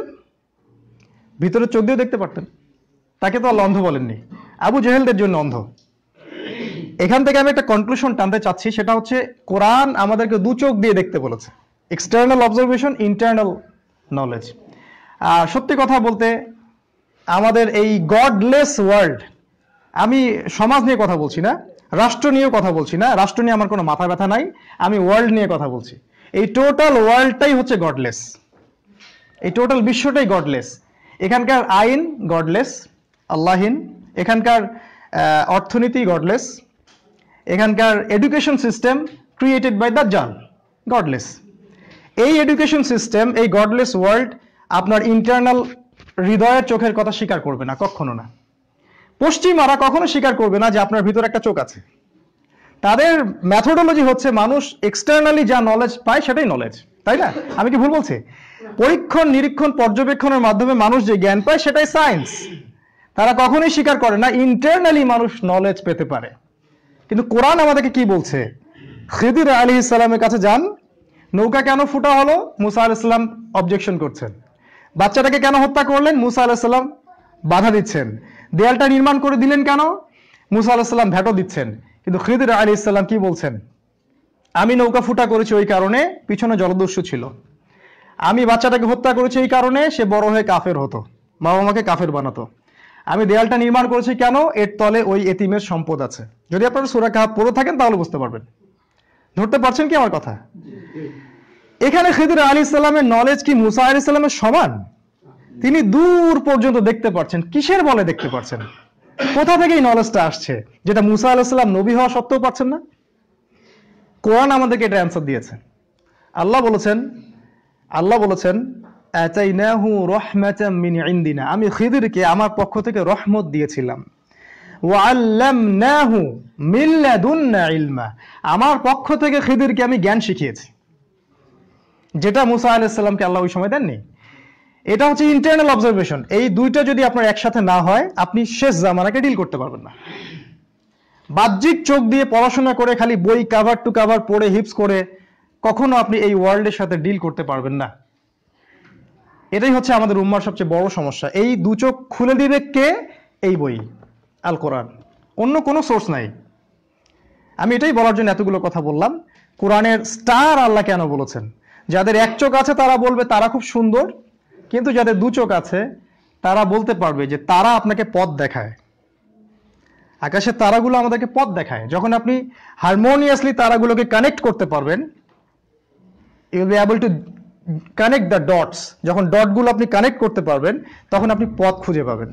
ভিতরের চোখ দিয়ে দেখতে পারতেন, তাকে তো আল্লাহ অন্ধ বলেননি। আবু জেহেলদের জন্য অন্ধ। এখান থেকে আমি একটা কনক্লুশন টানতে চাচ্ছি, সেটা হচ্ছে কোরআন আমাদেরকে দু চোখ দিয়ে দেখতে বলেছে, এক্সটার্নাল অবজারভেশন, ইন্টারনাল নলেজ। আর সত্যি কথা বলতে আমাদের এই গডলেস ওয়ার্ল্ড, আমি সমাজ নিয়ে কথা বলছি না, রাষ্ট্র নিয়েও কথা বলছি না, রাষ্ট্র নিয়ে আমার কোনো মাথা ব্যথা নাই, আমি ওয়ার্ল্ড নিয়ে কথা বলছি। এই টোটাল ওয়ার্ল্ডটাই হচ্ছে গডলেস, এই টোটাল বিশ্বটাই গডলেস। এখানকার আইন গডলেস, আল্লাহীন। এখানকার অর্থনীতি গডলেস। এখানকার এডুকেশন সিস্টেম ক্রিয়েটেড বাই দাজ্জাল, গডলেস। এই এডুকেশন সিস্টেম, এই গডলেস ওয়ার্ল্ড আপনার ইন্টারনাল হৃদয়ের চোখের কথা স্বীকার করবে না, কখনো না। পশ্চিমারা কখনো স্বীকার করবে না যে আপনার ভিতরে একটা চোখ আছে। তাদের ম্যাথোডোলজি হচ্ছে মানুষ এক্সটার্নালি যা নলেজ পায় সেটাই নলেজ, তাই না? আমি কি ভুল বলছি? পরীক্ষণ নিরীক্ষণ পর্যবেক্ষণের মাধ্যমে মানুষ যে জ্ঞান পায় সেটাই সায়েন্স। তারা কখনোই স্বীকার করে না ইন্টারনালি মানুষ নলেজ পেতে পারে। কিন্তু কোরআন আমাদেরকে কি বলছে? খিদির আলাইহিস সালামের কাছে যান, নৌকা কেন ফুটা হলো? মুসা আলাইহিস সালাম অবজেকশন করছেন। বাচ্চাটাকে কেন হত্যা করলেন? মুসা আলাইহিস সালাম বাধা দিচ্ছেন। দেয়ালটা নির্মাণ করে দিলেন কেন? মুসা আলাইহিস সালাম ভেটো দিচ্ছেন। কিন্তু খিদির আলাইহিস সালাম কি বলছেন? আমি নৌকা ফুটা করেছি ওই কারণে পিছনে জলদস্যু ছিল, আমি বাচ্চাটাকে হত্যা করেছি এই কারণে সে বড় হয়ে কাফের হতো, বাবা মাকে কাফের বানাতো। আমি দেয়ালটা নির্মাণ করেছি কেন? এর তলে ওই এতিমের সম্পদ আছে। যদি আপনারা সূরা কাহফ পড়ে থাকেন তাহলে বুঝতে পারবেন। ধরতে পারছেন কি আমার কথা? এখানে খিদির আলাইহিস সালামের নলেজ কি মুসা আলাইহিস সালামের সমান? তিনি দূর পর্যন্ত দেখতে পাচ্ছেন। কিসের বলে দেখতে পাচ্ছেন? কোথা থেকে এই নলেজটা আসছে যেটা মুসা আলাইহিস সালাম নবী হওয়া সত্ত্বেও পাচ্ছেন না? কোরআন আমাদেরকে এটা অ্যানসার দিয়েছে। আল্লাহ বলেছেন আতাইনাহু রাহমাতাম মিন ইনদিনা, আমি খিদিরকে আমার পক্ষ থেকে রহমত দিয়েছিলাম। ওয়া আল্লামনাহু মিন লাদুন্না ইলমা, আমার পক্ষ থেকে খিদিরকে আমি জ্ঞান শিখিয়েছি, যেটা মুসা আলাইহিস সালামকে আল্লাহ ওই সময় দেননি। এটা হচ্ছে ইন্টারনাল অবজারভেশন। এই দুইটা যদি আপনার একসাথে না হয়, আপনি শেষ জামানাকে ডিল করতে পারবেন না। বাহ্যিক চোখ দিয়ে পড়াশোনা করে খালি বই কাভার টু কাভার পড়ে হিপস করে কখনো আপনি এই ওয়ার্ল্ডের সাথে ডিল করতে পারবেন না। এটাই হচ্ছে আমাদের উম্মার সবচেয়ে বড় সমস্যা। এই দু চোখ খুলে দিবে কে? এই বই, আল কোরআন, অন্য কোনো সোর্স নাই। আমি এটাই বলার জন্য এতগুলো কথা বললাম। কোরআনের স্টার আল্লাহ কেন বলেছেন? যাদের এক চোখ আছে তারা বলবে তারা খুব সুন্দর, কিন্তু যাদের দু চোখ আছে তারা বলতে পারবে যে তারা আপনাকে পথ দেখায়। আকাশের তারাগুলো আমাদেরকে পথ দেখায়। যখন আপনি হারমোনিয়াসলি তারাগুলোকে কানেক্ট করতে পারবেন, you will be able to connect the dots. যখন ডটগুলো আপনি কানেক্ট করতে পারবেন তখন আপনি পথ খুঁজে পাবেন।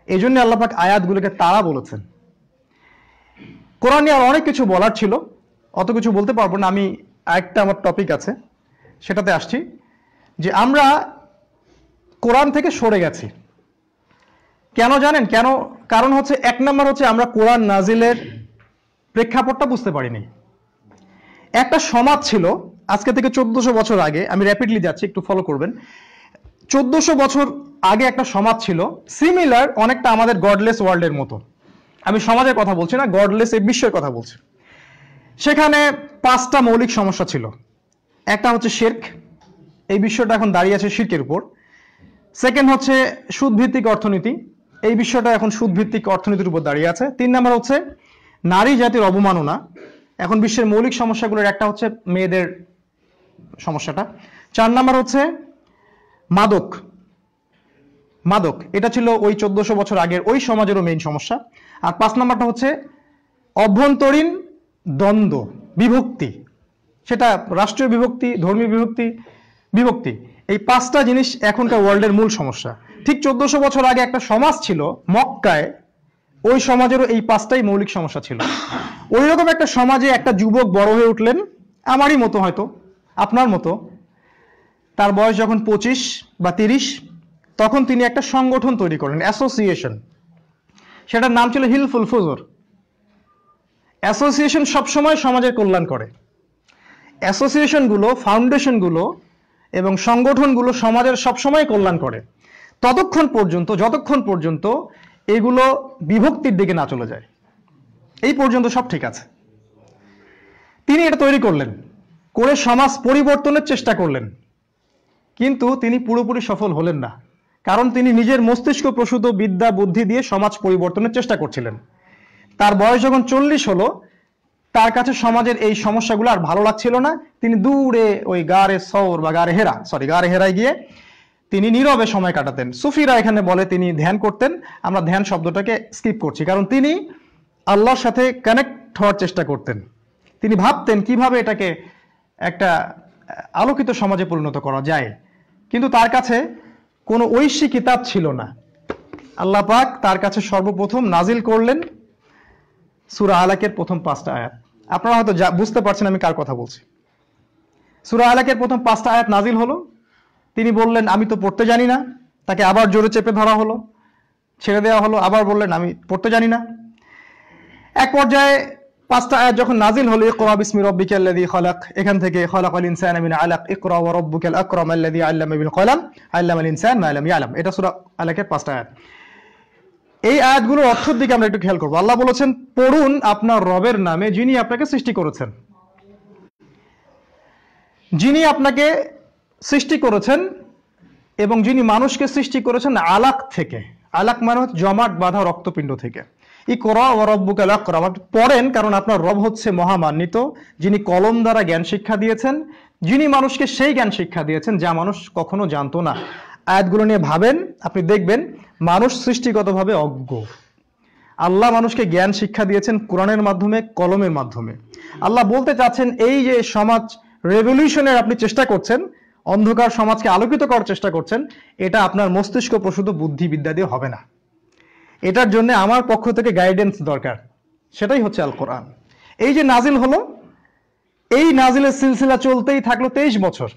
এই জন্য আল্লাহ পাক আয়াতগুলোকে তারা বলেছেন। কোরআনে আর অনেক কিছু বলার ছিল, অত কিছু বলতে পারবো না। আমি একটা আমার টপিক আছে সেটাতে আসছি, যে আমরা কোরআন থেকে সরে গেছি। কেন জানেন? কেন? কারণ হচ্ছে, এক নম্বর হচ্ছে আমরা কোরআন নাজিলের প্রেক্ষাপটটা বুঝতে পারিনি। একটা সমাজ ছিল আজকে থেকে 1400 বছর আগে, আমি র্যাপিডলি যাচ্ছি, একটু ফলো করবেন। 1400 বছর আগে একটা সমাজ ছিল সিমিলার অনেকটা আমাদের গডলেস ওয়ার্ল্ডের মতো। আমি সমাজের কথা বলছি না, গডলেস এই বিশ্বের কথা বলছি। সেখানে 5টা মৌলিক সমস্যা ছিল। একটা হচ্ছে শিরক, এই বিশ্বটা এখন দাঁড়িয়ে আছে শিরকের উপর। সেকেন্ড হচ্ছে সুদভিত্তিক অর্থনীতি, এই বিশ্বটা এখন সুদভিত্তিক অর্থনীতির উপর দাঁড়িয়ে আছে। 3 নাম্বার হচ্ছে নারী জাতির অবমাননা। এখন বিশ্বের মৌলিক সমস্যাগুলোর একটা হচ্ছে মেয়েদের সমস্যাটা। 4 নাম্বার হচ্ছে মাদক, এটা ছিল ওই 1400 বছর আগের ওই সমাজেরও মেইন সমস্যা। আর 5 নাম্বারটা হচ্ছে অভ্যন্তরীণ দ্বন্দ্ব, বিভক্তি, সেটা রাষ্ট্রীয় বিভক্তি, ধর্মীয় বিভক্তি। এই 5টা জিনিস এখনকার ওয়ার্ল্ডের মূল সমস্যা। ঠিক 1400 বছর আগে একটা সমাজ ছিল মক্কায়, ওই সমাজেরও এই 5টাই মৌলিক সমস্যা ছিল। ওই রকম একটা সমাজে একটা যুবক বড় হয়ে উঠলেন, আমারই মতো, হয়তো আপনার মতো। তার বয়স যখন 25 বা 30, তখন তিনি একটা সংগঠন তৈরি করলেন, অ্যাসোসিয়েশন। সেটার নাম ছিল হিলফুল ফুজুর। অ্যাসোসিয়েশন সবসময় সমাজের কল্যাণ করে। অ্যাসোসিয়েশনগুলো, ফাউন্ডেশনগুলো এবং সংগঠনগুলো সমাজের সবসময় কল্যাণ করে, যতক্ষণ পর্যন্ত এগুলো বিভক্তির দিকে না চলে যায়। এই পর্যন্ত সব ঠিক আছে। তিনি এটা তৈরি করলেন। করে সমাজ পরিবর্তনের চেষ্টা করলেন, কিন্তু তিনি পুরোপুরি সফল হলেন না, কারণ তিনি নিজের মস্তিষ্ক প্রসূত বিদ্যা বুদ্ধি দিয়ে সমাজ পরিবর্তনের চেষ্টা করছিলেন। তার বয়স যখন 40 হলো, তার কাছে সমাজের এই সমস্যাগুলো আর ভালো লাগছিল না। তিনি দূরে ওই গারে সৌর বা গারে হেরায় গিয়ে তিনি নীরবে সময় কাটাতেন। সুফিরা এখানে বলে তিনি ধ্যান করতেন। আমরা ধ্যান শব্দটাকে স্কিপ করছি, কারণ তিনি আল্লাহর সাথে কানেক্ট হওয়ার চেষ্টা করতেন। তিনি ভাবতেন কিভাবে এটাকে একটা আলোকিত সমাজে পরিণত করা যায়, কিন্তু তার কাছে কোনো ঐশী কিতাব ছিল না। আল্লাহ পাক তার কাছে সর্বপ্রথম নাজিল করলেন সূরা আলাকের প্রথম 5টা আয়াত। আপনারা হয়তো বুঝতে পারছেন আমি কার কথা বলছি। সূরা আলাকের প্রথম 5টা আয়াত নাজিল হলো। তিনি বললেন আমি তো পড়তে জানি না। তাকে আবার জোরে চেপে ধরা হলো, ছেড়ে দেওয়া হলো, আবার বললেন আমি পড়তে জানি না। এক পর্যায়ে 5টা আয়াত যখন নাজিল হলো, ইকরা বিসমি রাব্বিকাল্লাযী খালাক, এখান থেকে খালাকাল ইনসানা মিন আলাক, ইকরা ওয়া রাব্বুকাল আকরাম আল্লাযী আল্লামা বিল কলম আল্লামাল ইনসান মা লাম ইয়ালাম। এটা সূরা আলাকের 5টা আয়াত। এই আয়াতগুলোর অর্থের দিকে আমরা একটু খেয়াল করব। আল্লাহ বলেছেন পড়ুন আপনার রবের নামে যিনি আপনাকে সৃষ্টি করেছেন। যিনি আপনাকে সৃষ্টি করেছেন এবং যিনি মানুষকে সৃষ্টি করেছেন আলাক থেকে। আলাক মানে হচ্ছে জমাট বাঁধা রক্তপিণ্ড থেকে। ইকরা ওয়া রাব্বুকাল আকরাম, পড়েন কারণ আপনার রব হচ্ছে মহামান্বিত, যিনি কলম দ্বারা জ্ঞান শিক্ষা দিয়েছেন, যিনি মানুষকে সেই জ্ঞান শিক্ষা দিয়েছেন যা মানুষ কখনো জানতো না। আয়াতগুলো নিয়ে ভাবেন, আপনি দেখবেন মানুষ সৃষ্টিগতভাবে অজ্ঞ। আল্লাহ মানুষকে জ্ঞান শিক্ষা দিয়েছেন কোরআনের মাধ্যমে, কলমের মাধ্যমে। আল্লাহ বলতে চাচ্ছেন এই যে সমাজ রেভলিউশনের আপনি চেষ্টা করছেন, অন্ধকার সমাজকে আলোকিত করার চেষ্টা করছেন, এটা আপনার মস্তিষ্ক প্রসূত বুদ্ধিবিদ্যা দিয়ে হবে না। এটার জন্য আমার পক্ষ থেকে গাইডেন্স দরকার, সেটাই হচ্ছে আল কোরআন। এই যে নাজিল হলো, এই নাজিলের সিলসিলা চলতেই থাকলো 23 বছর।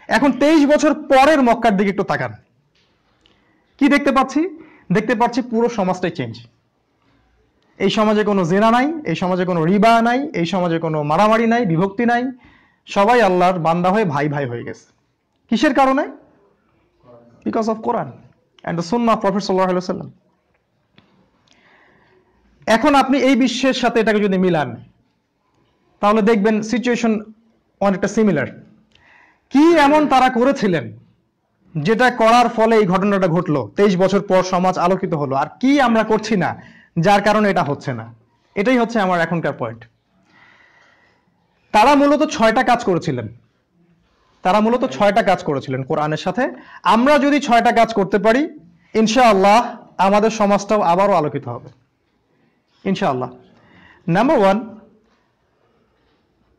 এখন 23 বছর পরের মক্কার দিকে একটু তাকান, কি দেখতে পাচ্ছি? দেখতে পাচ্ছি পুরো সমাজটাই চেঞ্জ। এই সমাজে কোনো জেনা নাই, এই সমাজে কোনো রিবা নাই, এই সমাজে কোনো মারামারি নাই, বিভক্তি নাই, সবাই আল্লাহর বান্দা হয়ে ভাই ভাই হয়ে গেছে। কিসের কারণে? Because of Quran and the সুন্নাহ অফ প্রফেট সাল্লাল্লাহু আলাইহি ওয়াসাল্লাম। এখন আপনি এই বিশ্বের সাথে এটাকে যদি মিলান, তাহলে দেখবেন সিচুয়েশন অনেকটা সিমিলার। কি এমন তারা করেছিলেন যেটা করার ফলে এই ঘটনাটা ঘটলো, 23 বছর পর সমাজ আলোকিত হলো, আর কি আমরা করছি না যার কারণে এটা হচ্ছে না? এটাই হচ্ছে আমার এখনকার পয়েন্ট। তারা মূলত 6টা কাজ করেছিলেন। কোরআনের সাথে। আমরা যদি 6টা কাজ করতে পারি, ইনশাআল্লাহ আমাদের সমাজটাও আবারও আলোকিত হবে, ইনশাআল্লাহ। নাম্বার 1,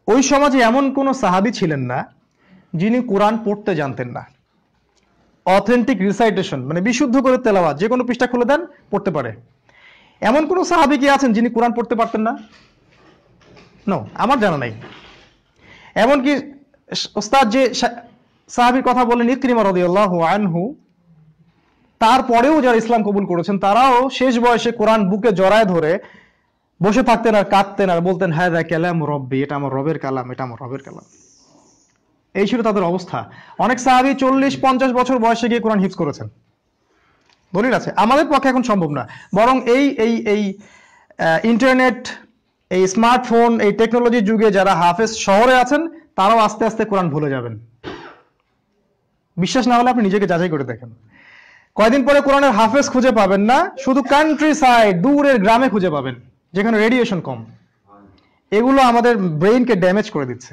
ওই সমাজে এমন কোন সাহাবী ছিলেন না যিনি কোরআন পড়তে জানতেন না। অথেন্টিক রিসাইটেশন মানে বিশুদ্ধ করে তেলাওয়াত, যে কোনো পৃষ্ঠা খুলে দেন পড়তে পারে। এমন কোন সাহাবী কি আছেন যিনি কোরআন পড়তে পারতেন না? নো, আমার জানা নাই। এমনকি ওস্তাদ যে সাহাবীর কথা বলেন ইকরিমা রাদিয়াল্লাহু আনহু, তারপরেও যারা ইসলাম কবুল করেছেন তারাও শেষ বয়সে কোরআন বুকে জড়ায় ধরে বসে থাকতেন আর কাঁদতেন আর বলতেন হাযা কালাম রব্বি, এটা আমার রবের কালাম, এটা আমার রবের কালাম। এই ছিল তাদের অবস্থা। অনেক সাহাবী 40-50 বছর বয়সে গিয়ে কোরআন হিফজ করেছেন, দলিল আছে। আমাদের পক্ষে এখন সম্ভব না, বরং এই ইন্টারনেট, এই স্মার্টফোন, এই টেকনোলজির যুগে যারা হাফেজ শহরে আছেন তারাও আস্তে আস্তে কোরআন ভুলে যাবেন। বিশ্বাস না হলে আপনি নিজেকে যাচাই করে দেখেন। কয়দিন পরে কোরআনের হাফেজ খুঁজে পাবেন না, শুধু কান্ট্রি সাইড, দূরের গ্রামে খুঁজে পাবেন যেখানে রেডিয়েশন কম। এগুলো আমাদের ব্রেইনকে ড্যামেজ করে দিচ্ছে।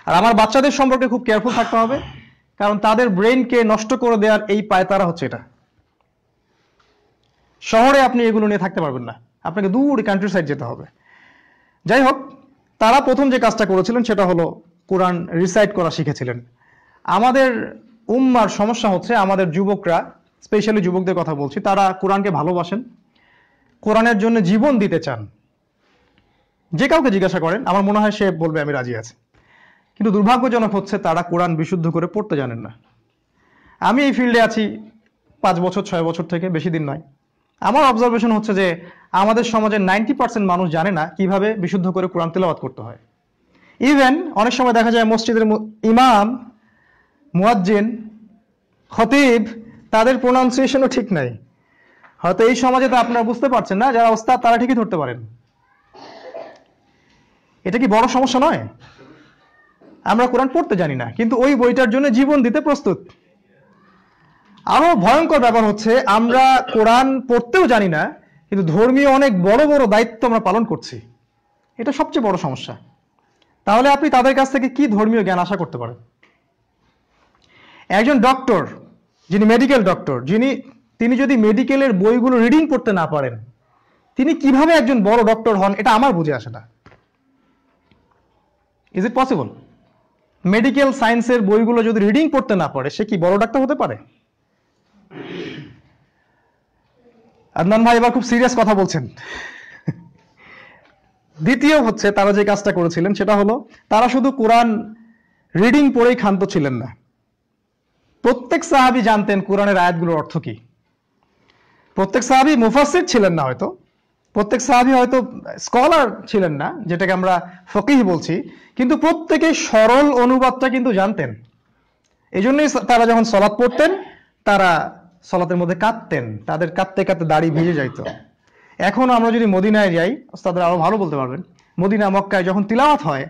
আর আমার বাচ্চাদের সম্পর্কে খুব কেয়ারফুল থাকতে হবে, কারণ তাদের ব্রেইনকে নষ্ট করে দেওয়ার এই পায়তারা হচ্ছে এটা। শহরে আপনি এগুলো নিয়ে থাকতে পারবেন না, আপনাকে দূরে কান্ট্রি সাইড যেতে হবে। যাই হোক, তারা প্রথম যে কাজটা করেছিলেন সেটা হলো কোরআন রিসাইট করা শিখেছিলেন। আমাদের উম্মার সমস্যা হচ্ছে, আমাদের যুবকরা, স্পেশালি যুবকদের কথা বলছি, তারা কোরআনকে ভালোবাসেন, কোরআনের জন্য জীবন দিতে চান। যে কাউকে জিজ্ঞাসা করেন, আমার মনে হয় সে বলবে আমি রাজি আছি। কিন্তু দুর্ভাগ্যজনক হচ্ছে তারা কোরআন বিশুদ্ধ করে পড়তে জানেন না। আমি এই ফিল্ডে আছি 5 বছর 6 বছর থেকে, বেশি দিন নয়। আমার অবজারভেশন হচ্ছে যে আমাদের সমাজের 90% মানুষ জানে না কিভাবে বিশুদ্ধ করে কোরআন তেলাওয়াত করতে হয়। ইভেন অনেক সময় দেখা যায় মসজিদের ইমাম, মুয়াজ্জিন, খতিব, তাদের প্রোনাউন্সিয়েশনও ঠিক নাই। হয়তো এই সমাজে তো আপনারা বুঝতে পারছেন না, যারা ওস্তাদ তারা ঠিকই ধরতে পারেন। এটা কি বড় সমস্যা নয়? আমরা কোরআন পড়তে জানি না, কিন্তু ওই বইটার জন্য জীবন দিতে প্রস্তুত। আরো ভয়ঙ্কর ব্যাপার হচ্ছে আমরা কোরআন পড়তেও জানি না, কিন্তু ধর্মীয় অনেক বড় বড় দায়িত্ব আমরা পালন করছি। এটা সবচেয়ে বড় সমস্যা। তাহলে আপনি তাদের কাছ থেকে কি ধর্মীয় জ্ঞান আশা করতে পারেন? একজন ডক্টর, যিনি মেডিকেল ডক্টর, তিনি যদি মেডিকেলের বইগুলো রিডিং করতে না পারেন, তিনি কিভাবে একজন বড় ডক্টর হন, এটা আমার বুঝে আসে না। Is it possible? মেডিকেল সায়েন্সের বইগুলো যদি রিডিং করতে না পারে, সে কি বড় ডাক্তার হতে পারে? আদনান ভাই এবার খুব সিরিয়াস কথা বলছেন। দ্বিতীয় হচ্ছে, তারা যে কাজটা করেছিলেন সেটা হলো, তারা শুধু কোরআন রিডিং পড়েই ক্ষান্ত ছিলেন না। প্রত্যেক সাহাবী জানতেন কোরআনের আয়াতগুলোর অর্থ কি। প্রত্যেক সাহাবী মুফাসসির ছিলেন না, হয়তো প্রত্যেক সাহাবী হয়তো স্কলার ছিলেন না, যেটাকে আমরা ফকিহ বলছি, কিন্তু প্রত্যেকেই সরল অনুবাদটা কিন্তু জানতেন। এই জন্যই তারা যখন সলাৎ পড়তেন, তারা সলাতের মধ্যে কাঁদতেন, তাদের কাঁদতে কাঁদতে দাড়ি ভিজে যাইত। এখন আমরা যদি মদিনায় যাই, তাদের আরো ভালো বলতে পারবেন, মদিনা মক্কায় যখন তিলাওয়াত হয়,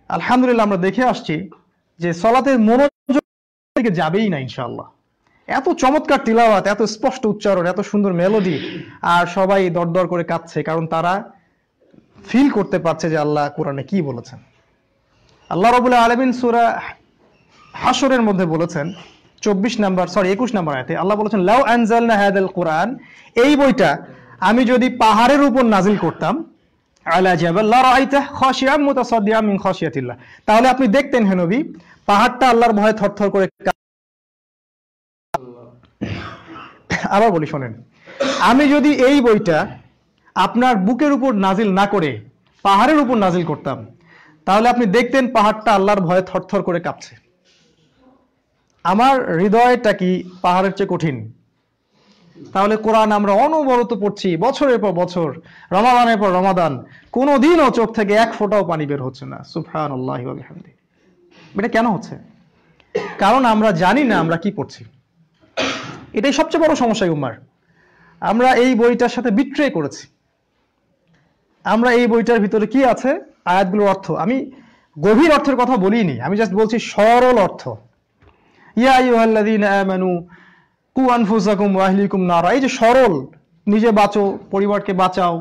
আলহামদুলিল্লাহ আমরা দেখে আসছি যে সলাতের মনোযোগ থেকে যাবেই না ইনশাআল্লাহ। এত চমৎকার তিলাওয়াত, এত স্পষ্ট উচ্চারণ, এত সুন্দর মেলোডি, আর সবাই দরদর করে কাঁদছে, কারণ তারা ফিল করতে পারছে যে আল্লাহ কোরআনে কি বলেছেন। আল্লাহ রাব্বুল আলামিন সূরা হাশরের মধ্যে বলেছেন 21 নম্বর আয়াতে আল্লাহ বলেছেন, লাউ আনজালনা হাদাল কুরআন, এই বইটা আমি যদি পাহাড়ের উপর নাজিল করতাম, আলা জাবাল লা রাআইতা খাশিয়াম মুতাসাদ্দিআম মিন খাশিয়াতিল্লাহ, তাহলে আপনি দেখতেন হে নবী, পাহাড়টা আল্লাহর ভয়ে থরথর করে। আবার বলি শোনেন, আমি যদি এই বইটা আপনার বুকের উপর নাজিল না করে পাহাড়ের উপর নাজিল করতাম, তাহলে আপনি দেখতেন পাহাড়টা আল্লাহর ভয়ে থরথর করে কাঁপছে। আমার হৃদয়টা কি পাহাড়ের চেয়ে কঠিন? তাহলে কোরআন আমরা অনবরত পড়ছি বছরের পর বছর, রমাদানের পর রমাদান, কোনোদিনও চোখ থেকে এক ফোঁটাও পানি বের হচ্ছে না। সুবহানাল্লাহি ওয়া বিহামদিহি। এটা কেন হচ্ছে? কারণ আমরা জানি না আমরা কি পড়ছি। এটাই সবচেয়ে বড় সমস্যা উম্মার। আমরা এই বইটার সাথে বিট্রে করেছি। আমরা এই বইটার ভিতরে কি আছে, আয়াতগুলোর অর্থ, আমি গভীর অর্থের কথা বলিনি, আমি জাস্ট বলছি সরল অর্থ। ইয়া আইয়ুহাল্লাযীনা আমানু কু আনফুসাকুম ওয়া আহলিকুম নারা, এই যে সরল, নিজে বাঁচো, পরিবারকে বাঁচাও।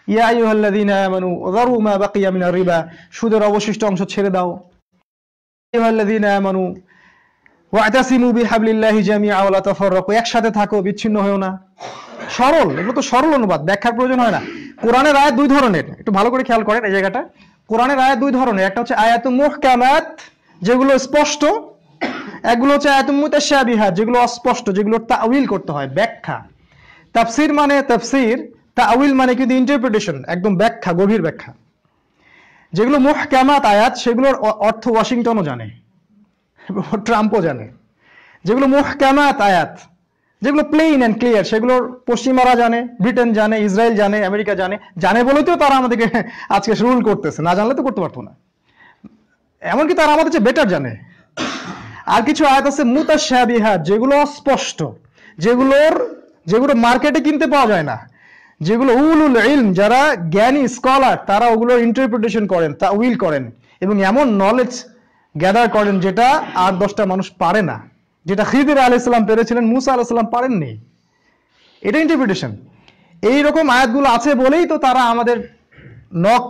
ইয়া আইয়ুহাল্লাযীনা আমানু যারু মা বাকিয়া মিনার রিবা, সুদের অবশিষ্ট অংশ ছেড়ে দাও। ইয়া আইয়ুহাল্লাযীনা আমানু ওয়াতাসিমু বিহাবলিল্লাহি জামিআ ওয়া লা তাফাররাকু, একসাথে থাকো, বিচ্ছিন্ন হয়ো না। সরল, এগুলো তো সরল অনুবাদ, ব্যাখ্যার প্রয়োজন হয় না। কোরআনের আয়াত দুই ধরনের, একটু ভালো করে খেয়াল করেন এই জায়গাটা। কোরআনের আয়াত দুই ধরনের, একটা হচ্ছে আয়াতুম মুহকামাত, যেগুলো স্পষ্ট, এগুলো হচ্ছে আয়াতুম মুতাশাবিহাত, যেগুলো অস্পষ্ট, যেগুলো তাউইল করতে হয়, ব্যাখ্যা। তাফসীর মানে তাফসীর, তাউইল মানে কিন্তু ইন্টারপ্রিটেশন, একদম ব্যাখ্যা, গভীর ব্যাখ্যা। যেগুলো মুহকামাত আয়াত, সেগুলোর অর্থ ওয়াশিংটনও জানে, ট্রাম্পও জানে। যেগুলো মুহকামাত আয়াত, যেগুলো প্লেইন অ্যান্ড ক্লিয়ার, সেগুলোর পশ্চিমারা জানে, ব্রিটেন জানে, ইসরায়েল জানে, আমেরিকা জানে। জানে বলেই তো তারা আমাদেরকে আজকে রুল করতেছে, না জানলে তো করতে পারতো না। এমনকি তারা আমাদের চেয়ে বেটার জানে। আর কিছু আয়াত আছে মুতাশাবিহাত, যেগুলো অস্পষ্ট, যেগুলো মার্কেটে কিনতে পাওয়া যায় না, যেগুলো উলুল ইলম, যারা জ্ঞানী স্কলার, তারা ওগুলো ইন্টারপ্রিটেশন করেন, তাউইল করেন, এবং এমন নলেজ গ্যাদার করেন যেটা আর 10টা মানুষ পারে না, যেটা খিদির আলাইহিস সালাম পেরেছিলেন, মুসা আলাইহিস সালাম পারেননি। এটা ইন্টারপ্রিটেশন। এইরকম আয়াতগুলো আছে বলেই তো তারা আমাদের নখ,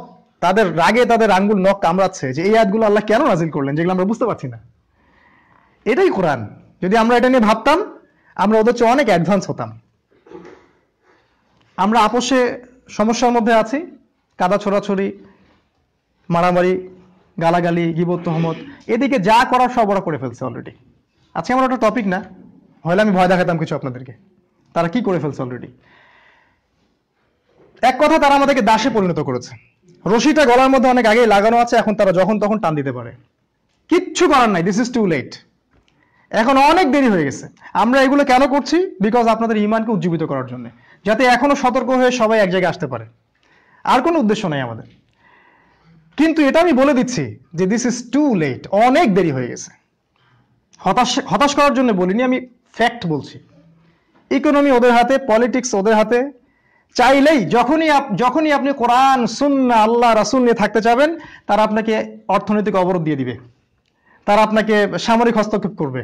তাদের রাগে তাদের আঙ্গুল নখ কামড়াচ্ছে যে এই আয়াতগুলো আল্লাহ কেন নাজিল করলেন, যেগুলো আমরা বুঝতে পারছি না। এটাই কোরআন। যদি আমরা এটা নিয়ে ভাবতাম, আমরা ওদের চেয়ে অনেক অ্যাডভান্স হতাম। আমরা আপোষে সমস্যার মধ্যে আছি, কাদা ছোড়াছড়ি, মারামারি, গালাগালি, গীবত, তহমত, এদিকে যা করার সব ওরা করে ফেলছে অলরেডি। আজকে আমার একটা টপিক না, হয়তো আমি ভয় দেখাতাম কিছু আপনাদেরকে, তারা কি করে ফেলছে অলরেডি। এক কথা, তারা আমাদেরকে দাসে পরিণত করেছে। রশিটা গলার মধ্যে অনেক আগেই লাগানো আছে, এখন তারা যখন তখন টান দিতে পারে। কিচ্ছু করার নাই, দিস ইজ টু লেট, এখন অনেক দেরি হয়ে গেছে। আমরা এগুলো কেন করছি? বিকজ আপনাদের ইমানকে উজ্জীবিত করার জন্য, যাতে এখনো সতর্ক হয়ে সবাই এক জায়গায় আসতে পারে। আর কোনো উদ্দেশ্য নাই আমাদের। কিন্তু এটা আমি বলে দিচ্ছি যে দিস ইজ টু লেট, অনেক দেরি হয়ে গেছে। হতাশ করার জন্য বলিনি, আমি ফ্যাক্ট বলছি। ইকোনমি ওদের হাতে, পলিটিক্স ওদের হাতে, চাইলেই যখনই আপনি কোরআন সুন্নাহ আল্লাহ রাসূল নিয়ে থাকতে চাবেন, তারা আপনাকে অর্থনৈতিক অবরোধ দিয়ে দিবে, তারা আপনাকে সামরিক হস্তক্ষেপ করবে,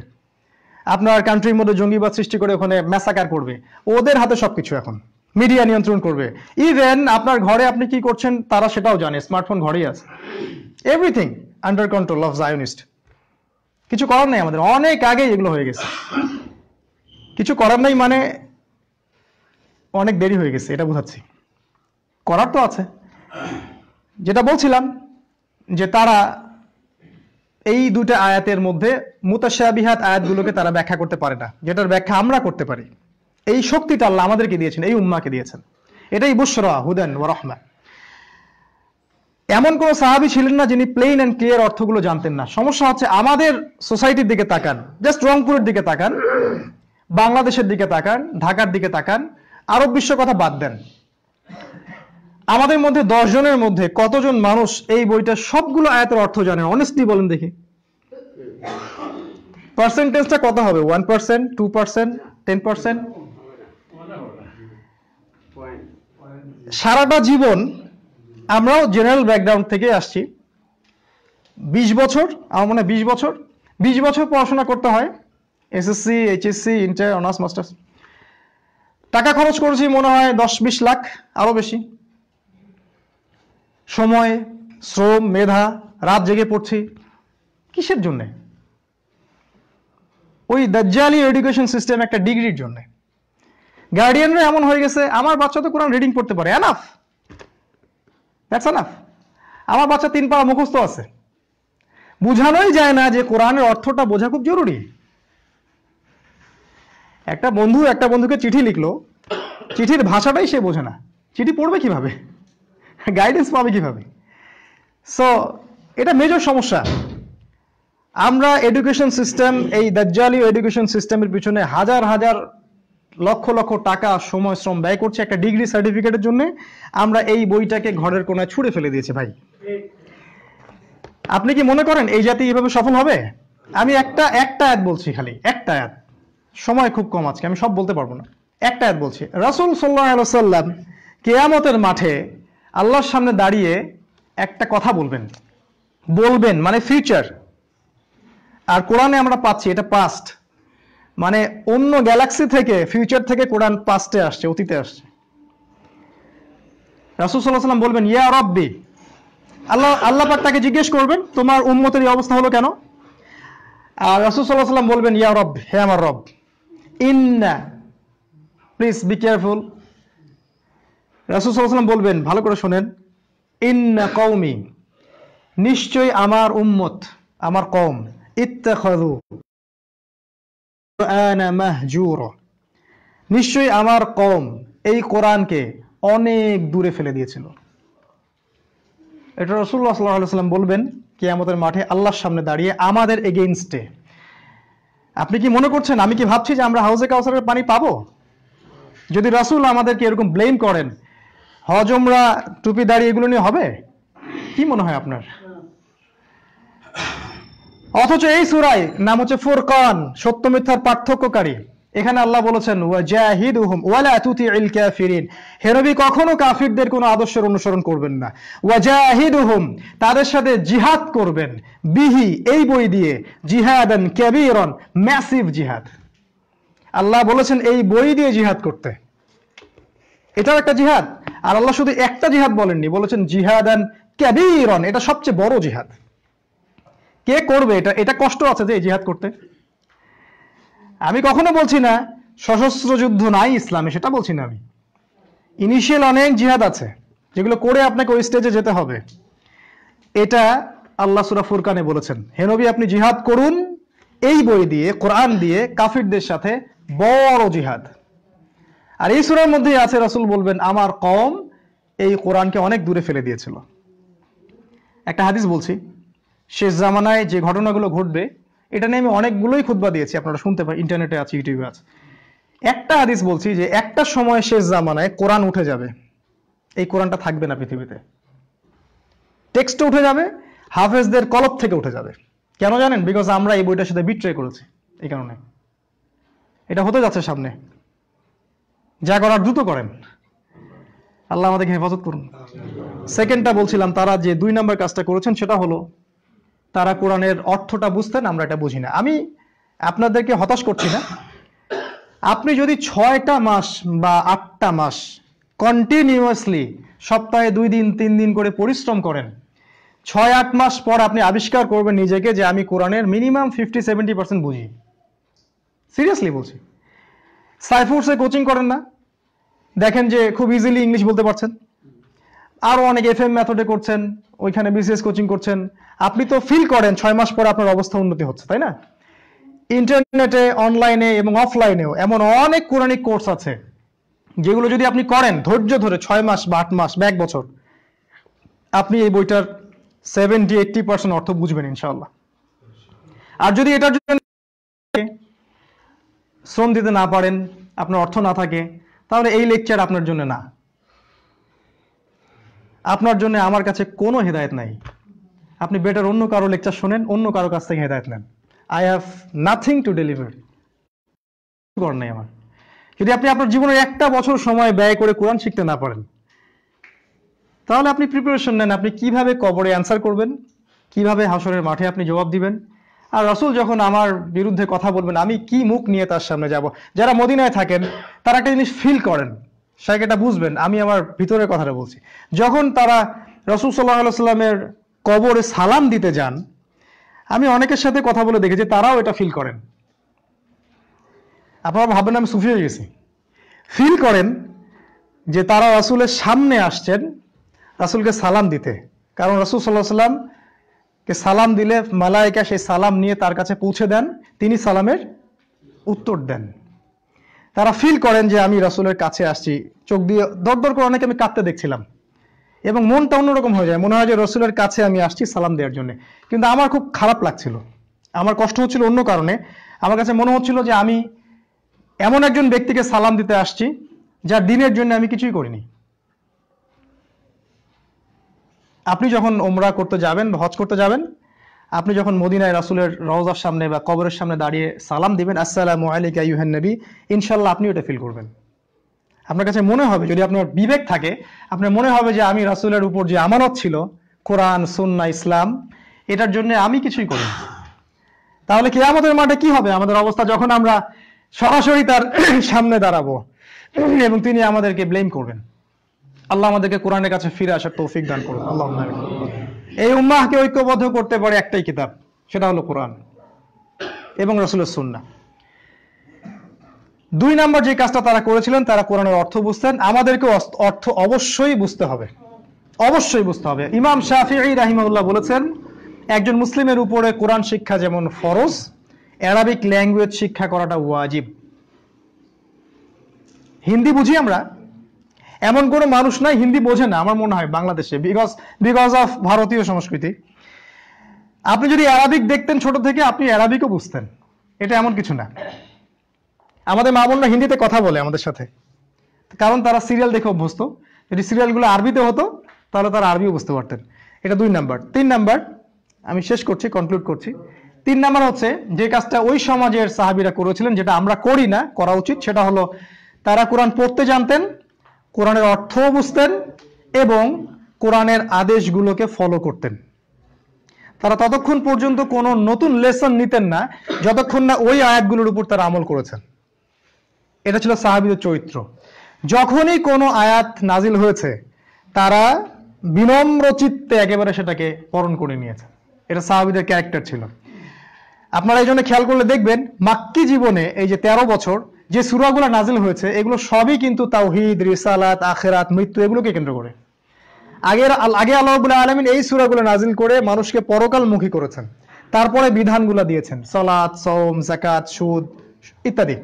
আপনার কান্ট্রির মধ্যে জঙ্গিবাদ সৃষ্টি করে ওখানে ম্যাসাকার করবে। ওদের হাতে সবকিছু এখন, মিডিয়া নিয়ন্ত্রণ করবে। ইভেন আপনার ঘরে আপনি কি করছেন তারা সেটাও জানে, স্মার্টফোন ঘরেই আছে। Everything under control of Zionist. কিছু করার নেই আমাদের, অনেক আগেই এগুলো হয়ে গেছে। কিছু করার নেই মানে অনেক দেরি হয়ে গেছে, এটা বোঝাচ্ছি। করার তো আছে। যেটা বলছিলাম যে তারা এই দুটো আয়াতের মধ্যে মুতাশাবিহাত আয়াতগুলোকে তারা ব্যাখ্যা করতে পারে না, যেটার ব্যাখ্যা আমরা করতে পারি। এই শক্তিটা আল্লাহ আমাদেরকে দিয়েছেন, এই উম্মাকে দিয়েছেন। এটাই বুশরা হুদান ওয়া রাহমা। এমন কোন সাহাবী ছিলেন না যিনি প্লেন এন্ড ক্লিয়ার অর্থগুলো জানতেন না। সমস্যা হচ্ছে আমাদের সোসাইটির দিকে তাকান, জাস্ট রংপুরের দিকে তাকান, বাংলাদেশের দিকে তাকান, ঢাকার দিকে তাকান, আরব বিশ্ব কথা বাদ দেন। আমাদের মধ্যে 10 জনের মধ্যে কতজন মানুষ এই বইটা সবগুলো আয়াতের অর্থ জানেন? অনেস্টলি বলেন দেখি। পার্সেন্টেজটা কত হবে? 1%, 2%, 10%? সারাটা জীবন আমরাও জেনারেল ব্যাকগ্রাউন্ড থেকে আসছি। 20 বছর, আমার মনে হয় 20 বছর পড়াশোনা করতে হয়, SSC, HSC, inter, honours, masters. টাকা খরচ করেছি মনে হয় 10-20 লাখ, আরো বেশি। সময়, শ্রম, মেধা, রাত জেগে পড়ছি। কিসের জন্য? ওই দাজ্জালি এডুকেশন সিস্টেম, একটা ডিগ্রির জন্য। গার্ডিয়ানরা এমন হয়ে গেছে, আমার বাচ্চা তো কোরআন রিডিং পড়তে পারে, এনাফ, দ্যাটস এনাফ। আমার বাচ্চা 3 পারা মুখস্থ আছে। বুঝানোই যায় না যে কোরআনের অর্থটা বোঝা খুব জরুরি। একটা বন্ধুকে চিঠি লিখলো, চিঠির ভাষাটাই সে বোঝে না, চিঠি পড়বে কিভাবে, গাইডেন্স পাবে কিভাবে? সো এটা মেজর সমস্যা। আমরা এডুকেশন সিস্টেম, এই দাজ্জালি এডুকেশন সিস্টেমের পিছনে হাজার হাজার লক্ষ লক্ষ টাকা, সময়, শ্রম ব্যয় করছি একটা ডিগ্রি সার্টিফিকেটের জন্য। আমরা এই বইটাকে ঘরের কোনায় ছুঁড়ে ফেলে দিয়েছি ভাই। আপনি কি মনে করেন এই জাতি এভাবে সফল হবে? আমি একটা আয়াত বলছি, খালি একটা আয়াত, সময় খুব কম আজকে, আমি সব বলতে পারবো না। একটা আয়াত বলছি। রাসূল সাল্লাল্লাহু আলাইহি ওয়াসাল্লাম কিয়ামতের মাঠে আল্লাহর সামনে দাঁড়িয়ে একটা কথা বলবেন মানে ফিউচার। আর কোরআনে আমরা পাচ্ছি এটা পাস্ট, মানে অন্য গ্যালাক্সি থেকে, ফিউচার থেকে কোরআন পাস্টে আসছে, অতীতে আসছে। রাসূল সাল্লাল্লাহু আলাইহি ওয়াসাল্লাম বলবেন ইয়া রাব্বি, আল্লাহ পাক তাকে জিজ্ঞেস করবেন তোমার উম্মতের এই অবস্থা হলো কেন? আর রাসূল সাল্লাল্লাহু আলাইহি ওয়াসাল্লাম বলবেন ইয়া রব, হে আমার রব, ইন্না, প্লিজ বি কেয়ারফুল। রাসূল সাল্লাল্লাহু আলাইহি ওয়াসাল্লাম বলবেন, ভালো করে শুনেন, ইন্না কওমি, নিশ্চয়ই আমার উম্মত, আমার কওম, ইত্তাখাযু কুরআনা মাহজুরা, নিশ্চয়ই আমার কওম এই কোরআনকে অনেক দূরে ফেলে দিয়েছিল। এটা রাসূলুল্লাহ সাল্লাল্লাহু আলাইহি ওয়াসাল্লাম বলবেন কিয়ামতের মাঠে আল্লাহর সামনে দাঁড়িয়ে আমাদের এগেইনস্টে। আপনি কি মনে করছেন, আমি কি ভাবছি যে আমরা হাউজে কাউসারের পানি পাবো? যদি রাসূল আমাদেরকে এরকম ব্লেম করেন, হজ উমরা, টুপি দাড়ি এগুলো নিয়ে হবে? কি মনে হয় আপনার? অথচ এই সূরায় নাম হচ্ছে ফুরকান, সত্য মিথ্যার পার্থক্যকারী। এখানে আল্লাহ বলেছেন ওয়াজাহিদুহুম ওয়ালা তুতিইল কাফিরিন, হে নবী কখনো কাফিরদের কোনো আদর্শের অনুসরণ করবেন না। ওয়াজাহিদুহুম, তাদের সাথে জিহাদ করবেন, বিহি, এই বই দিয়ে, জিহাদান কাবীরান, ম্যাসিভ জিহাদ। আল্লাহ বলেছেন এই বই দিয়ে জিহাদ করতে, এটাও একটা জিহাদ। আর আল্লাহ শুধু একটা জিহাদ বলেননি, বলেছেন জিহাদান কাবীরান, এটা সবচেয়ে বড় জিহাদ। কে করবে এটা? এটা কষ্ট আছে যে জিহাদ করতে। আমি কখনো বলছি না সশস্ত্র যুদ্ধ নাই ইসলামে, সেটা বলছি না আমি। ইনিশিয়াল অনেক জিহাদ আছে যেগুলো করে আপনাকে ওই স্টেজে যেতে হবে। এটা আল্লাহ সূরা ফুরকানে বলেছেন, হে নবী আপনি জিহাদ করুন এই বই দিয়ে, কোরআন দিয়ে, কাফিরদের সাথে বড় জিহাদ। আর এই সূরার মধ্যেই আছে রাসূল বলবেন আমার কওম এই কোরআনকে অনেক দূরে ফেলে দিয়েছিল। একটা হাদিস বলছি, শেষ জামানায় যে ঘটনাগুলো ঘটবে এটা নিয়ে আমি অনেকগুলোই খুতবা দিয়েছি, আপনারা শুনতে পারেন, ইন্টারনেটে আছে, ইউটিউবে আছে। একটা হাদিস বলছি যে একটা সময় শেষ জামানায় কোরআন উঠে যাবে, এই কোরআনটা থাকবে না পৃথিবীতে। টেক্সট উঠে যাবে, হাফেজদের কলব থেকে উঠে যাবে। কেন জানেন? বিকজ আমরা এই বইটার সাথে বিট্রে করেছি, এই কারণে। এটা হতে যাচ্ছে সামনে, যা করার দ্রুত করেন। আল্লাহ আমাদেরকে হেফাজত করুন। সেকেন্ডটা বলছিলাম, তারা যে 2 নাম্বার কাজটা করেছেন সেটা হলো তারা কোরআনের অর্থটা বুঝতেন, আমরা এটা বুঝি না। আমি আপনাদেরকে হতাশ করছি না। আপনি যদি 6টা মাস বা 8টা মাস কন্টিনিউয়াসলি সপ্তাহে 2 দিন 3 দিন করে পরিশ্রম করেন, 6-8 মাস পর আপনি আবিষ্কার করবেন নিজেকে যে আমি কোরআনের মিনিমাম 50-70% বুঝি। সিরিয়াসলি বলছি। সাইফোর্সে কোচিং করেন না, দেখেন যে খুব ইজিলি ইংলিশ বলতে পারছেন। আরো অনেক FM মেথডে করছেন, ওইখানে বিসিএস কোচিং করছেন। আপনি তো ফিল করেন 6 মাস পর আপনার অবস্থা উন্নতি হচ্ছে, তাই না? ইন্টারনেটে, অনলাইনে এবং অফলাইনেও এমন অনেক কোরআনিক কোর্স আছে যেগুলো যদি আপনি করেন ধৈর্য ধরে 6 মাস বা 8 মাস বা 1 বছর, আপনি এই বইটার 70-80% অর্থ বুঝবেন ইনশাআল্লাহ। আর যদি এটার জন্য শ্রম দিতে না পারেন, আপনার অর্থ না থাকে, তাহলে এই লেকচার আপনার জন্য না। আপনার জন্য আমার কাছে কোনো হেদায়েত নাই। আপনি বেটার অন্য কারো লেকচার শোনেন, অন্য কারো কাছ থেকে হেদায়েত নেন। I have nothing to deliver. করার নাই আমার। যদি আপনি আপনার জীবনের 1টা বছর সময় ব্যয় করে কোরআন শিখতে না পারেন, তাহলে আপনি প্রিপারেশন নেন আপনি কিভাবে কবরে অ্যান্সার করবেন, কিভাবে হাসরের মাঠে আপনি জবাব দিবেন। আর রাসূল যখন আমার বিরুদ্ধে কথা বলবেন, আমি কি মুখ নিয়ে তার সামনে যাব। যারা মদিনায় থাকেন তারা একটা জিনিস ফিল করেন, শায়খ এটা বুঝবেন, আমি আমার ভিতরের কথাটা বলছি। যখন তারা রাসূল সাল্লাল্লাহু আলাইহি ওয়াসাল্লামের কবরে সালাম দিতে যান, আমি অনেকের সাথে কথা বলে দেখেছি তারাও এটা ফিল করেন। আপনারা ভাববেন আমি সুফি হয়ে গেছি। ফিল করেন যে তারা রাসূলের সামনে আসছেন রাসূলকে সালাম দিতে, কারণ রাসূল সাল্লাল্লাহু আলাইহি ওয়াসাল্লাম কে সালাম দিলে মালায়েকা সেই সালাম নিয়ে তার কাছে পৌঁছে দেন, তিনি সালামের উত্তর দেন। তারা ফিল করেন যে আমি রাসূলের কাছে আসছি। চোখ দিয়ে দরদর করে অনেকে আমি কাঁদতে দেখছিলাম এবং মনটা অন্যরকম হয়ে যায়, মনে হয় যে রাসূলের কাছে আমি আসছি সালাম দেওয়ার জন্য। কিন্তু আমার খুব খারাপ লাগছিল, আমার কষ্ট হচ্ছিল অন্য কারণে। আমার কাছে মনে হচ্ছিল যে আমি এমন একজন ব্যক্তিকে সালাম দিতে আসছি যার দিনের জন্য আমি কিছুই করিনি। আপনি যখন ওমরা করতে যাবেন বা হজ করতে যাবেন, আপনি যখন মদিনায় রাসূলের রওজার সামনে বা কবরের সামনে দাঁড়িয়ে সালাম দিবেন, আসসালামু আলাইকা আইয়ুহান নবী, ইনশাআল্লাহ আপনি ওটা ফিল করবেন। আপনার কাছে মনে হবে, যদি আপনার বিবেক থাকে, আপনার মনে হবে যে আমি রাসূলের উপর যে আমানত ছিল কোরআন, সুন্নাহ, ইসলাম, এটার জন্য আমি কিছুই করিনি। তাহলে কিয়ামতের মাঠে কি হবে আমাদের অবস্থা যখন আমরা সরাসরি তার সামনে দাঁড়াবো এবং তিনি আমাদেরকে ব্লেম করবেন। আল্লাহ আমাদেরকে কোরআনের কাছে ফিরে আসার তৌফিক দান করুন, আল্লাহুম্মা আমিন। এই উম্মাহকে ঐক্যবদ্ধ করতে পারে একটাই কিতাব, সেটা হলো কোরআন এবং রাসূলের সুন্নাহ। 2 নাম্বার যে কাজটা তারা করেছিলেন, তারা কোরআনের অর্থ বুঝতেন। আমাদেরকে অর্থ অবশ্যই বুঝতে হবে, অবশ্যই বুঝতে হবে। ইমাম শাফিঈ রাহিমাহুল্লাহ বলেছেন, একজন মুসলিমের উপরে কোরআন শিক্ষা যেমন ফরজ, অ্যারাবিক ল্যাঙ্গুয়েজ শিক্ষা করাটা ওয়াজিব। হিন্দি বুঝি আমরা, এমন কোনো মানুষ নাই হিন্দি বোঝে না আমার মনে হয় বাংলাদেশে, বিকজ অফ ভারতীয় সংস্কৃতি। আপনি যদি অ্যারাবিক দেখতেন ছোট থেকে, আপনি অ্যারাবিকও বুঝতেন, এটা এমন কিছু না। আমাদের মা বোনরা হিন্দিতে কথা বলে আমাদের সাথে, কারণ তারা সিরিয়াল দেখে অভ্যস্ত। যদি সিরিয়ালগুলো আরবিতে হতো তাহলে তারা আরবিও বুঝতে পারতেন। এটা 2 নাম্বার। 3 নাম্বার, আমি শেষ করছি, কনক্লুড করছি। 3 নাম্বার হচ্ছে যে কাজটা ওই সমাজের সাহাবীরা করেছিলেন, যেটা আমরা করি না, করা উচিত, সেটা হলো তারা কোরআন পড়তে জানতেন, কোরআনের অর্থও বুঝতেন এবং কোরআনের আদেশগুলোকে ফলো করতেন। তারা ততক্ষণ পর্যন্ত কোনো নতুন লেসন নিতেন না যতক্ষণ না ওই আয়াতগুলোর উপর তারা আমল করেছেন। এটা ছিল সাহাবীদের চরিত্র। যখনই কোনো আয়াত নাজিল হয়েছে তারা বিনম্র চিত্তে একেবারে সেটাকে পরণ করে নিয়েছে। এটা সাহাবীদের ক্যারেক্টার ছিল। আপনারা এই জন্য খেয়াল করলে দেখবেন, মাক্কি জীবনে এই যে 13 বছর যে সূরাগুলো নাজিল হয়েছে, এগুলো সবই কিন্তু তাওহীদ, রিসালাত, আখিরাত, মৃত্যু, এগুলোকে কেন্দ্র করে। আগে আল্লাহ রাব্বুল আলামিন এই সূরাগুলো নাজিল করে মানুষকে পরকালমুখী করেছেন, তারপরে বিধানগুলো দিয়েছেন, সালাত, সওম, যাকাত, সুদ ইত্যাদি।